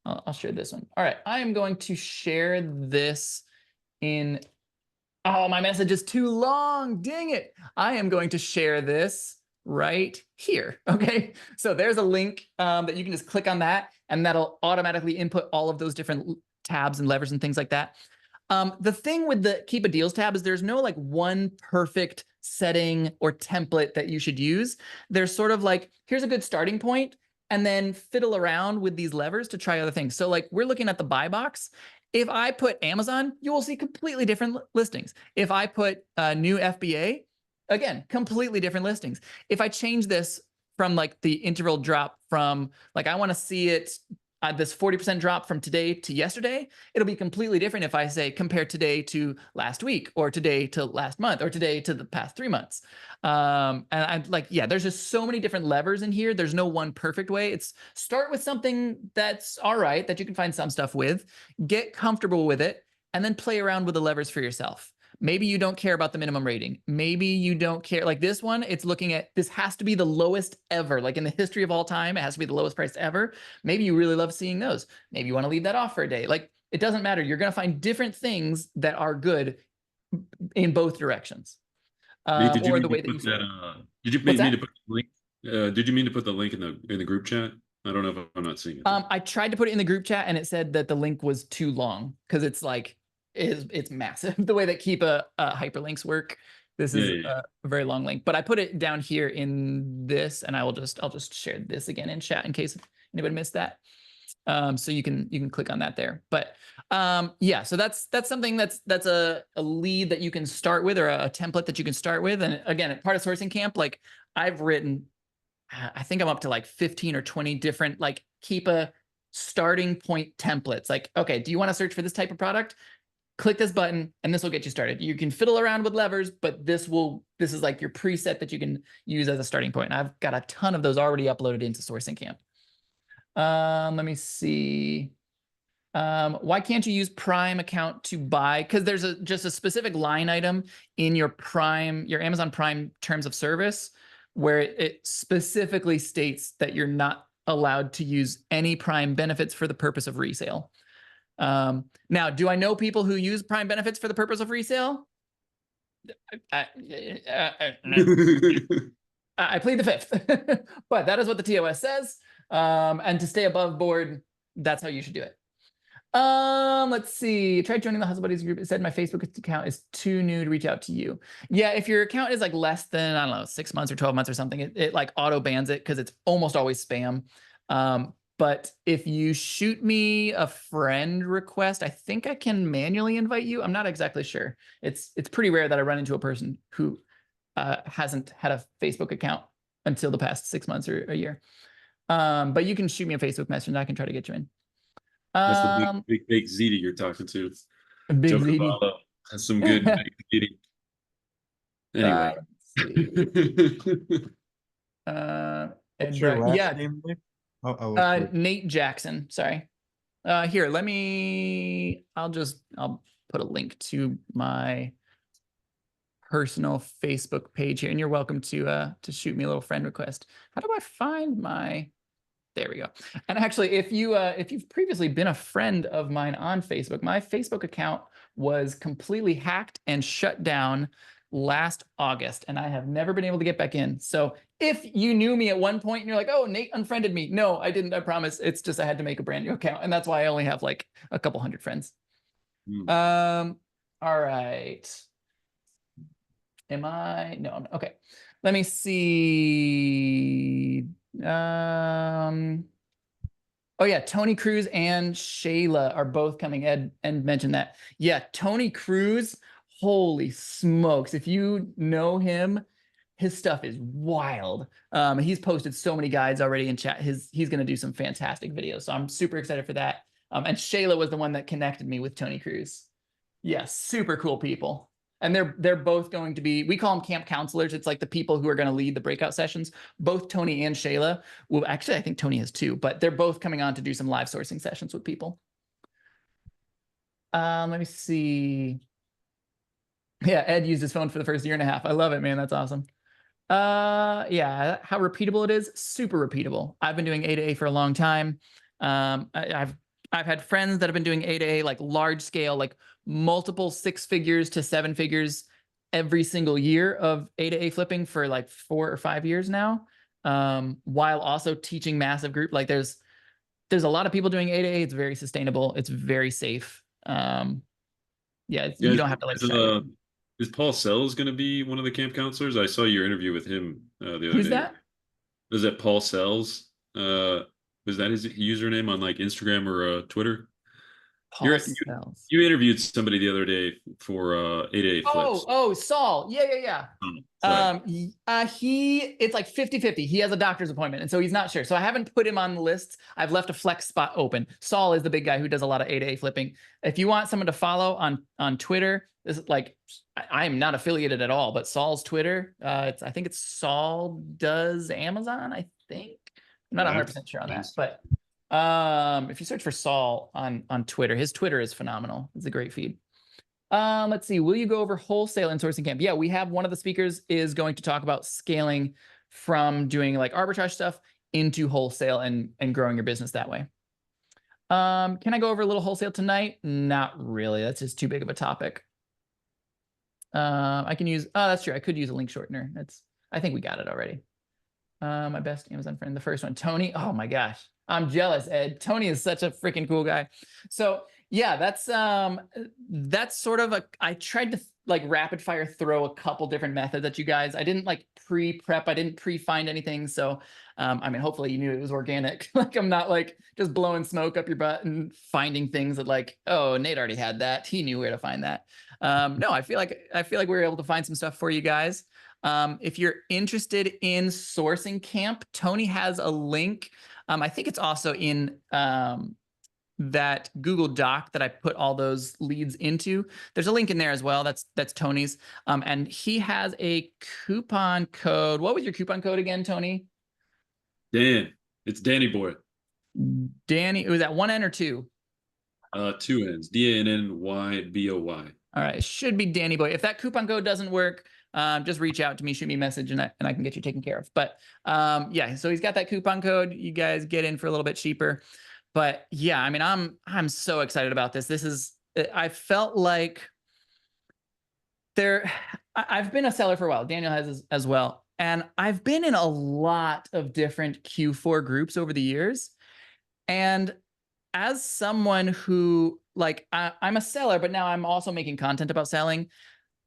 I'll share this one. All right, I am going to share this in, oh, my message is too long, dang it. I am going to share this right here, okay? So there's a link that you can just click on that, and that'll automatically input all of those different tabs and levers and things like that. The thing with the Keep a Deals tab is there's no like one perfect setting or template that you should use. There's sort of like, here's a good starting point, and then fiddle around with these levers to try other things. So like, we're looking at the buy box. If I put Amazon, you will see completely different listings. If I put new FBA, again, completely different listings. If I change this from like the interval drop from like, I want to see it, this 40% drop from today to yesterday, it'll be completely different if I say compare today to last week, or today to last month, or today to the past 3 months. And I'm like, yeah, there's just so many different levers in here. There's no one perfect way. It's start with something that's all right, that you can find some stuff with, get comfortable with it, and then play around with the levers for yourself. Maybe you don't care about the minimum rating. Maybe you don't care. Like this one, it's looking at, this has to be the lowest ever. Like in the history of all time, it has to be the lowest price ever. Maybe you really love seeing those. Maybe you want to leave that off for a day. Like it doesn't matter. You're going to find different things that are good in both directions. Nate, did you Or mean the to way that put you see it. did you What's mean that? to put the link? Did you mean to put the link in the group chat? I don't know if I'm not seeing it. I tried to put it in the group chat and it said that the link was too long because it's like it's massive the way that Keepa hyperlinks work. This is Yeah. a very long link, but I put it down here in this, and I'll just share this again in chat in case anybody missed that. So you can click on that there. But yeah, so that's something that's a lead that you can start with, or a template that you can start with. And again, part of Sourcing Camp, like I've written, I think I'm up to like 15 or 20 different like Keepa starting point templates. Like, okay, do you want to search for this type of product? Click this button and this will get you started. You can fiddle around with levers, but this is like your preset that you can use as a starting point. And I've got a ton of those already uploaded into Sourcing Camp. Let me see. Why can't you use Prime account to buy? Because there's just a specific line item in your Amazon Prime terms of service where it specifically states that you're not allowed to use any Prime benefits for the purpose of resale. Now, do I know people who use Prime benefits for the purpose of resale? I plead the fifth, but that is what the TOS says. And to stay above board, that's how you should do it. Let's see. I tried joining the Hustle Buddies group. It said my Facebook account is too new to reach out to you. Yeah, if your account is like less than, I don't know, 6 months or 12 months or something, it like auto bans it because it's almost always spam. But if you shoot me a friend request, I think I can manually invite you. I'm not exactly sure. It's pretty rare that I run into a person who hasn't had a Facebook account until the past 6 months or a year. But you can shoot me a Facebook message and I can try to get you in. That's the big fake ZD you're talking to. Big Joe ZD. Cavallo has some good fake ZD. Anyway. What's your last yeah. name, Nick? Oh, Nate Jackson. Sorry. Here, I'll put a link to my personal Facebook page here, and you're welcome to shoot me a little friend request. How do I find my? There we go. And actually, if you've previously been a friend of mine on Facebook, my Facebook account was completely hacked and shut down last August, and I have never been able to get back in. So if you knew me at one point and you're like, oh, Nate unfriended me. No, I didn't, I promise. It's just I had to make a brand new account, and that's why I only have like a couple hundred friends. All right. Am I? No, I'm okay. Let me see. Oh yeah, Tony Cruz and Shayla are both coming. Ed mentioned that. Yeah, Tony Cruz, holy smokes. If you know him, his stuff is wild. He's posted so many guides already in chat. He's gonna do some fantastic videos. So I'm super excited for that. And Shayla was the one that connected me with Tony Cruz. Yeah, super cool people. And they're both going to be, we call them camp counselors. It's like the people who are going to lead the breakout sessions. Both Tony and Shayla, well, actually, I think Tony has too, but they're both coming on to do some live sourcing sessions with people. Let me see. Yeah, Ed used his phone for the first year and a half. I love it, man. That's awesome. Yeah, how repeatable it is. Super repeatable. I've been doing A to A for a long time. I've had friends that have been doing A to A, like large scale, like multiple 6 figures to 7 figures every single year of A to A flipping for like 4 or 5 years now. While also teaching massive group. Like there's a lot of people doing A to A. It's very sustainable. It's very safe. Yeah, you don't have to like. Is Paul Sells going to be one of the camp counselors? I saw your interview with him the other day. Who's that? Is that Paul Sells? Was that his username on like Instagram or Twitter? Paul Sells. You interviewed somebody the other day for 8A flips. Oh, Saul. Yeah. It's like 50-50. He has a doctor's appointment, and so he's not sure. So I haven't put him on the list. I've left a flex spot open. Saul is the big guy who does a lot of A to A flipping. If you want someone to follow on Twitter, this is like, I am not affiliated at all, but Saul's Twitter, I think it's Saul Does Amazon, I think. I'm not 100% sure on that, but if you search for Saul on Twitter, his Twitter is phenomenal. It's a great feed. Let's see. Will you go over wholesale and sourcing camp? Yeah, we have one of the speakers is going to talk about scaling from doing like arbitrage stuff into wholesale and growing your business that way. Can I go over a little wholesale tonight? Not really. That's just too big of a topic. I can use, oh, that's true. I could use a link shortener. I think we got it already. My best Amazon friend, the first one, Tony. Oh my gosh. I'm jealous, Ed. Tony is such a freaking cool guy. So yeah, that's sort of I tried to like rapid fire throw a couple different methods at you guys. I didn't like pre-prep. I didn't pre-find anything. So, I mean, hopefully you knew it was organic. Like I'm not like just blowing smoke up your butt and finding things that like, oh, Nate already had that. He knew where to find that. No, I feel like we were able to find some stuff for you guys. If you're interested in sourcing camp, Tony has a link. I think it's also in that Google Doc that I put all those leads into. There's a link in there as well. That's Tony's. And he has a coupon code. What was your coupon code again, Tony? Dan. It's Danny Boy. Danny, was that 1 N or 2? 2 N's. DANNYBOY. All right, it should be Danny Boy. If that coupon code doesn't work, just reach out to me, shoot me a message, and I can get you taken care of. But yeah, so he's got that coupon code. You guys get in for a little bit cheaper. But yeah, I mean, I'm so excited about this. I felt like I've been a seller for a while. Daniel has as well. And I've been in a lot of different Q4 groups over the years. And as someone who like, I'm a seller, but now I'm also making content about selling.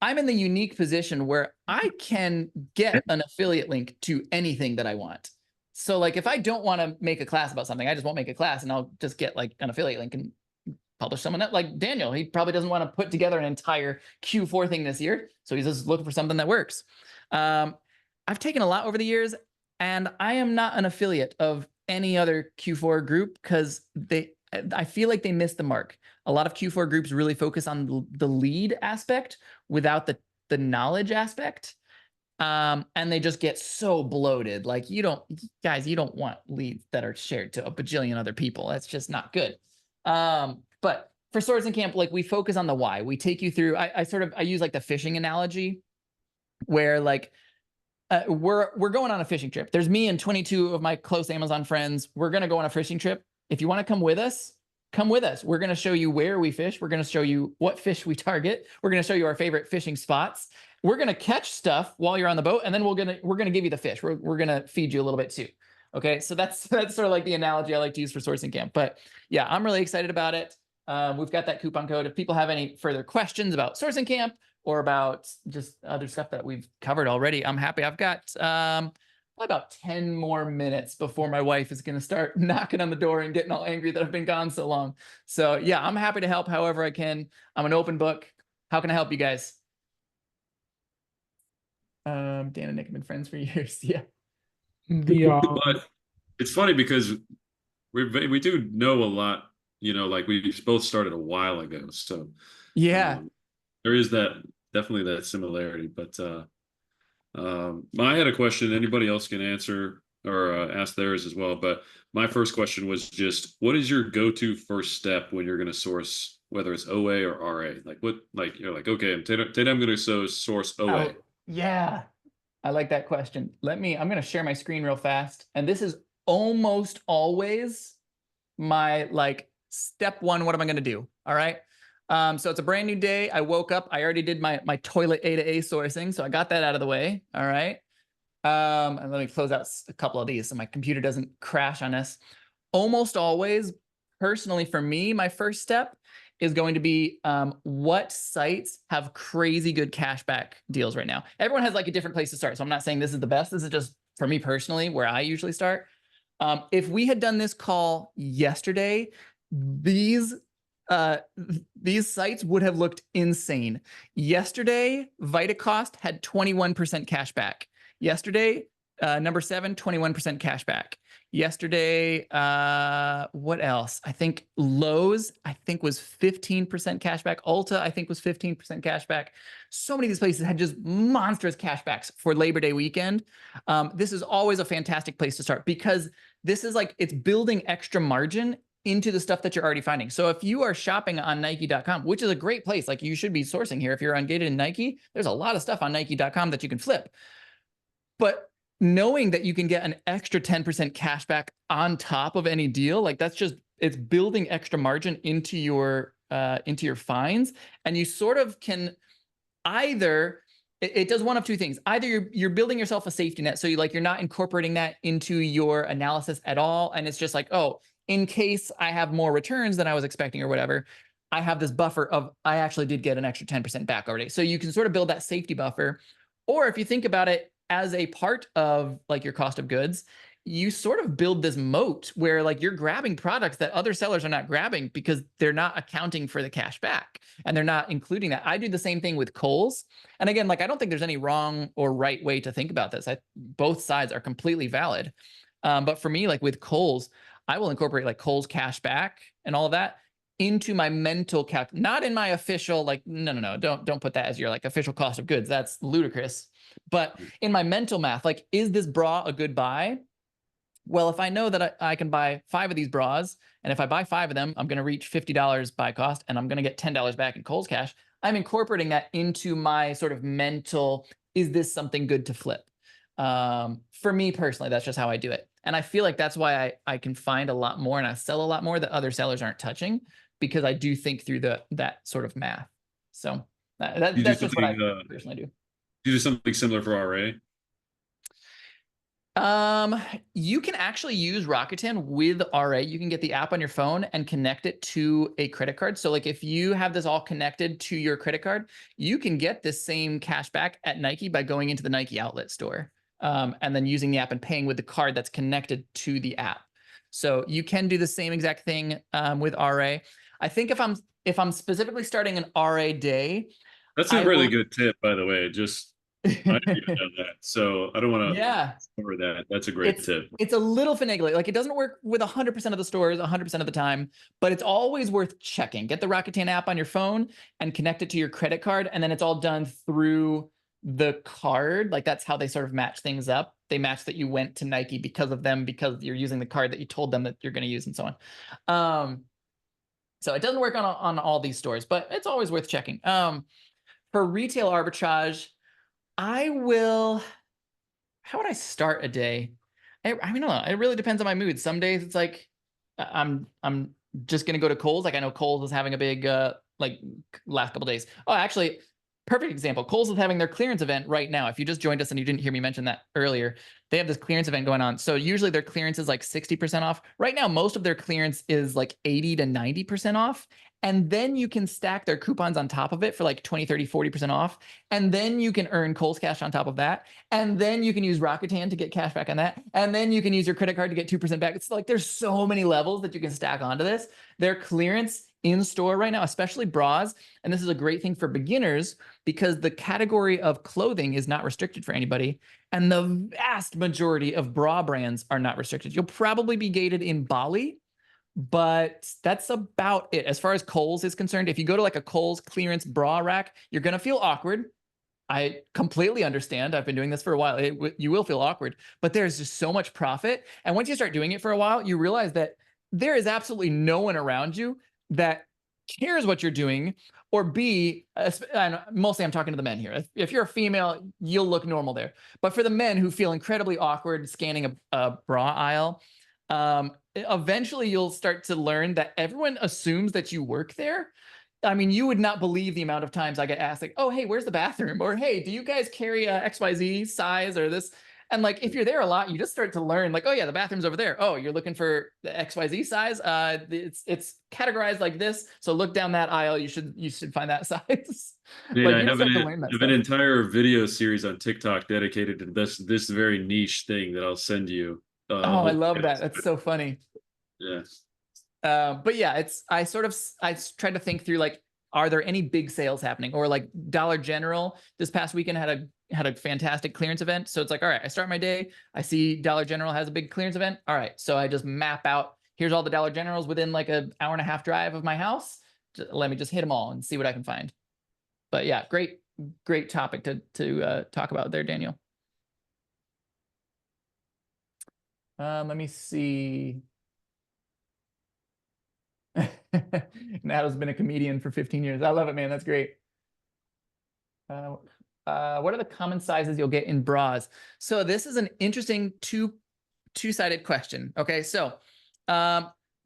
I'm in the unique position where I can get an affiliate link to anything that I want. So like, if I don't want to make a class about something, I just won't make a class and I'll just get like an affiliate link and publish someone that, like Daniel, he probably doesn't want to put together an entire Q4 thing this year. So he's just looking for something that works. I've taken a lot over the years and I am not an affiliate of any other Q4 group because I feel like they missed the mark. A lot of Q4 groups really focus on the lead aspect without the knowledge aspect. And they just get so bloated. Like you don't want leads that are shared to a bajillion other people. That's just not good. But for sourcing camp, like we focus on the why. We take you through, I use like the fishing analogy where like, we're going on a fishing trip. There's me and 22 of my close Amazon friends. We're going to go on a fishing trip. If you want to come with us, come with us. We're going to show you where we fish. We're going to show you what fish we target. We're going to show you our favorite fishing spots. We're going to catch stuff while you're on the boat. And then we're going to give you the fish. We're going to feed you a little bit too. Okay. So that's sort of like the analogy I like to use for sourcing camp, but yeah, I'm really excited about it. We've got that coupon code. If people have any further questions about sourcing camp or about just other stuff that we've covered already, I'm happy. I've got about 10 more minutes before my wife is going to start knocking on the door and getting all angry that I've been gone so long. So yeah, I'm happy to help however I can. I'm an open book. How can I help you guys? Dan and Nick have been friends for years. Yeah. But it's funny because we do know a lot, like we both started a while ago. So yeah, there is definitely that similarity, but I had a question. Anybody else can answer or ask theirs as well. But my first question was just, what is your go-to first step when you're going to source, whether it's OA or RA? Like what, like you're like, okay, today I'm going to source OA. Oh, yeah, I like that question. I'm going to share my screen real fast. And this is almost always my like step one. What am I going to do? All right. So it's a brand new day. I woke up. I already did my toilet A to A sourcing. So I got that out of the way. All right. And let me close out a couple of these so my computer doesn't crash on us. Almost always, personally for me, my first step is going to be what sites have crazy good cashback deals right now. Everyone has like a different place to start. So I'm not saying this is the best. This is just for me personally, where I usually start. If we had done this call yesterday, these sites would have looked insane. Yesterday, VitaCost had 21% cash back. Yesterday, number 7, 21% cash back. Yesterday, what else? I think Lowe's, was 15% cash back. Ulta, I think was 15% cash back. So many of these places had just monstrous cashbacks for Labor Day weekend. This is always a fantastic place to start because this is like, it's building extra margin into the stuff that you're already finding. So if you are shopping on Nike.com, which is a great place, like you should be sourcing here. If you're ungated in Nike, there's a lot of stuff on Nike.com that you can flip. But knowing that you can get an extra 10% cash back on top of any deal, like that's just, it's building extra margin into your fines. And you sort of can either, it does one of two things. Either you're building yourself a safety net. So you're not incorporating that into your analysis at all. And it's just like, oh, in case I have more returns than I was expecting or whatever, I have this buffer of, I actually did get an extra 10% back already. So you can sort of build that safety buffer. Or if you think about it as a part of like your cost of goods, you sort of build this moat where like you're grabbing products that other sellers are not grabbing because they're not accounting for the cash back and they're not including that. I do the same thing with Kohl's. And again, like I don't think there's any wrong or right way to think about this. Both sides are completely valid. But for me, like with Kohl's, I will incorporate like Kohl's cash back and all of that into my mental calc, not in my official, like, no, don't put that as your like official cost of goods. That's ludicrous. But in my mental math, like, is this bra a good buy? Well, if I know that I can buy 5 of these bras, and if I buy 5 of them, I'm going to reach $50 buy cost, and I'm going to get $10 back in Kohl's cash. I'm incorporating that into my sort of mental, is this something good to flip? For me personally, that's just how I do it. And I feel like that's why I can find a lot more and I sell a lot more that other sellers aren't touching, because I do think through that sort of math. So that's just what I personally do. You do something similar for RA? You can actually use Rakuten with RA. You can get the app on your phone and connect it to a credit card. So like if you have this all connected to your credit card, you can get this same cash back at Nike by going into the Nike outlet store. And then using the app and paying with the card that's connected to the app. So you can do the same exact thing with RA. I think if I'm specifically starting an RA day, that's a really good tip, by the way. Just I didn't even know that, so I don't want to cover that. That's a great tip. It's a little finagly. Like it doesn't work with 100% of the stores 100% of the time, but it's always worth checking. Get the Rakuten app on your phone and connect it to your credit card, and then it's all done through the card. Like that's how they sort of match things up. They match that you went to Nike because of them, because you're using the card that you told them that you're going to use, and so on. So it doesn't work on all these stores, but it's always worth checking. For retail arbitrage, how would I start a day? I mean, I don't know. It really depends on my mood. Some days it's like I'm just gonna go to Kohl's. Like I know Kohl's is having a big like last couple days. Oh, actually, perfect example. Kohl's is having their clearance event right now. If you just joined us and you didn't hear me mention that earlier, they have this clearance event going on. So usually their clearance is like 60% off. Right now, most of their clearance is like 80 to 90% off. And then you can stack their coupons on top of it for like 20, 30, 40% off. And then you can earn Kohl's cash on top of that. And then you can use Rakuten to get cash back on that. And then you can use your credit card to get 2% back. It's like there's so many levels that you can stack onto this. Their clearance in store right now, especially bras. And this is a great thing for beginners because the category of clothing is not restricted for anybody. And the vast majority of bra brands are not restricted. You'll probably be gated in Bali, but that's about it. As far as Kohl's is concerned, if you go to like a Kohl's clearance bra rack, you're going to feel awkward. I completely understand. I've been doing this for a while. You will feel awkward, but there's just so much profit. And once you start doing it for a while, you realize that there is absolutely no one around you that cares what you're doing, or B, and mostly I'm talking to the men here. If you're a female, you'll look normal there. But for the men who feel incredibly awkward scanning a bra aisle, eventually you'll start to learn that everyone assumes that you work there. I mean, you would not believe the amount of times I get asked like, oh, hey, where's the bathroom? Or, hey, do you guys carry a XYZ size or this? And like, if you're there a lot, you just start to learn like, oh yeah, the bathroom's over there. Oh, you're looking for the XYZ size. It's categorized like this. So look down that aisle. You should find that size. Dude, like, I have an entire video series on TikTok dedicated to this very niche thing that I'll send you. I love that. That's so funny. Yeah. But yeah, I tried to think through like, are there any big sales happening? Or like Dollar General this past weekend had a fantastic clearance event. So it's like, all right, I start my day, I see Dollar General has a big clearance event. All right, so I just map out, here's all the Dollar Generals within like an hour and a half drive of my house. Let me just hit them all and see what I can find. But yeah, great topic to talk about there, Daniel. Let me see. Natal's been a comedian for 15 years. I love it, man. That's great. What are the common sizes you'll get in bras? So this is an interesting two-sided question. Okay, so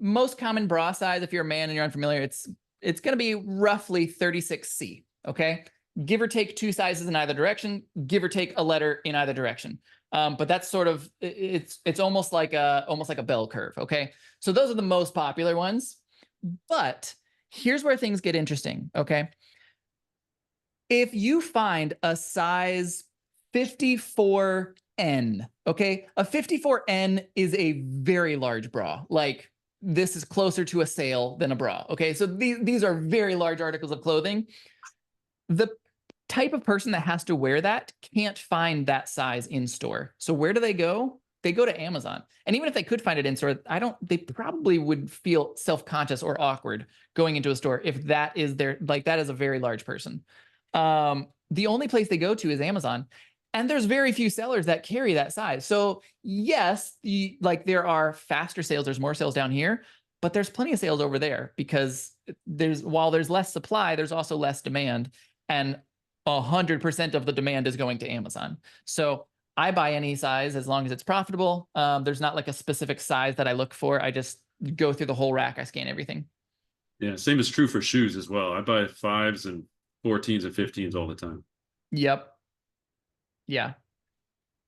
most common bra size, if you're a man and you're unfamiliar, it's going to be roughly 36C. Okay, give or take 2 sizes in either direction, give or take a letter in either direction. But that's sort of it's almost like a bell curve. Okay, so those are the most popular ones. But here's where things get interesting. Okay, if you find a size 54N, okay, a 54N is a very large bra. Like, this is closer to a sale than a bra. Okay, so these are very large articles of clothing. The type of person that has to wear that can't find that size in store. So where do they go? They go to Amazon. And even if they could find it in store, they probably would feel self-conscious or awkward going into a store if that is that is a very large person. The only place they go to is Amazon. And there's very few sellers that carry that size. So yes, there are faster sales, there's more sales down here, but there's plenty of sales over there because while there's less supply, there's also less demand, and 100% of the demand is going to Amazon. So I buy any size as long as it's profitable. There's not like a specific size that I look for. I just go through the whole rack. I scan everything. Yeah, same is true for shoes as well. I buy 5s and 14s and 15s all the time. Yep. Yeah.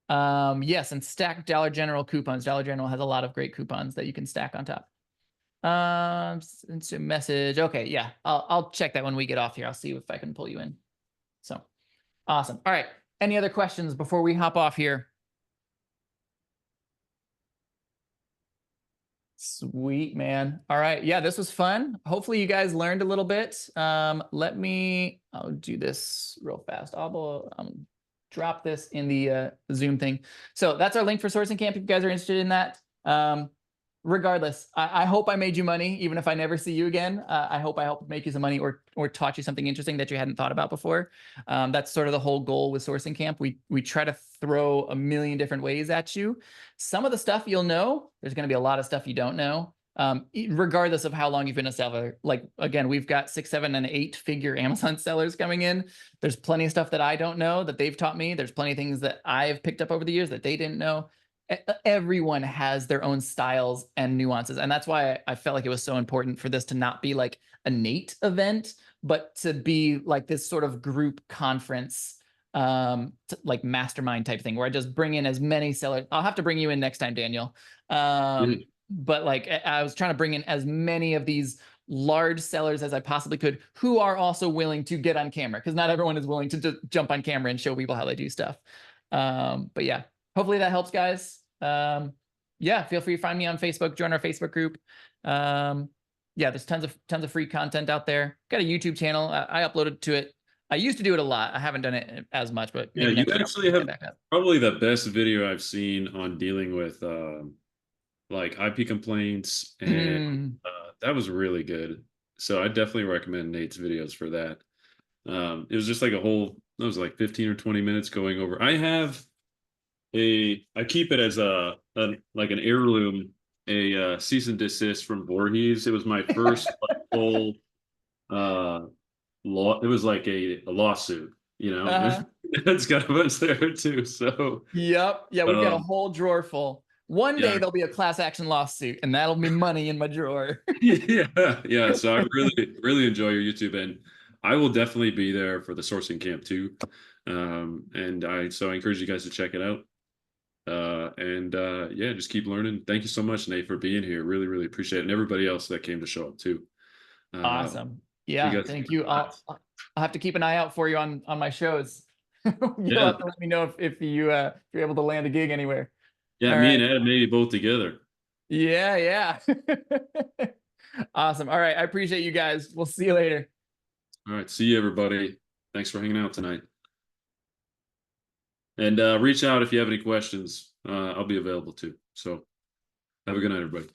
Yes, and stack Dollar General coupons. Dollar General has a lot of great coupons that you can stack on top. Instant message. Okay, yeah. I'll check that when we get off here. I'll see if I can pull you in. So awesome. All right. Any other questions before we hop off here? Sweet, man. All right. Yeah, this was fun. Hopefully you guys learned a little bit. I'll do this real fast. I'll drop this in the Zoom thing. So that's our link for Sourcing Camp if you guys are interested in that. Regardless, I hope I made you money, even if I never see you again. I hope I helped make you some money or taught you something interesting that you hadn't thought about before. That's sort of the whole goal with Sourcing Camp. We try to throw a million different ways at you. Some of the stuff you'll know, there's going to be a lot of stuff you don't know. Regardless of how long you've been a seller. Like, again, we've got 6, 7, and 8-figure Amazon sellers coming in. There's plenty of stuff that I don't know that they've taught me. There's plenty of things that I've picked up over the years that they didn't know. Everyone has their own styles and nuances. And that's why I felt like it was so important for this to not be like a Nate event, but to be like this sort of group conference, like mastermind type thing where I just bring in as many sellers. I'll have to bring you in next time, Daniel. But like I was trying to bring in as many of these large sellers as I possibly could who are also willing to get on camera, because not everyone is willing to just jump on camera and show people how they do stuff. But yeah, hopefully that helps, guys. Yeah, feel free to find me on Facebook, join our Facebook group. Yeah, there's tons of free content out there. Got a YouTube channel. I uploaded to it. I used to do it a lot. I haven't done it as much, but yeah, you actually have probably the best video I've seen on dealing with like IP complaints, and that was really good. So I definitely recommend Nate's videos for that. It was just like it was like 15 or 20 minutes going over. I keep it as like an heirloom, a cease and desist from Voorhees. It was my first like, full law. It was like a lawsuit, you know. It's got a bunch there too. So yep, yeah, we've got a whole drawer full. One day there'll be a class action lawsuit, and that'll be money in my drawer. yeah. So I really enjoy your YouTube, and I will definitely be there for the Sourcing Camp too. So I encourage you guys to check it out. Yeah, just keep learning. Thank you so much, Nate, for being here. Really appreciate it, and everybody else that came to show up too. Awesome. Yeah, thank you. I'll have to keep an eye out for you on my shows. You'll have to let me know if you're able to land a gig anywhere. Yeah, me and Ed maybe both together. Yeah. Awesome. All right, I appreciate you guys. We'll see you later. All right, see you, everybody. Thanks for hanging out tonight. And reach out if you have any questions. I'll be available too. So have a good night, everybody.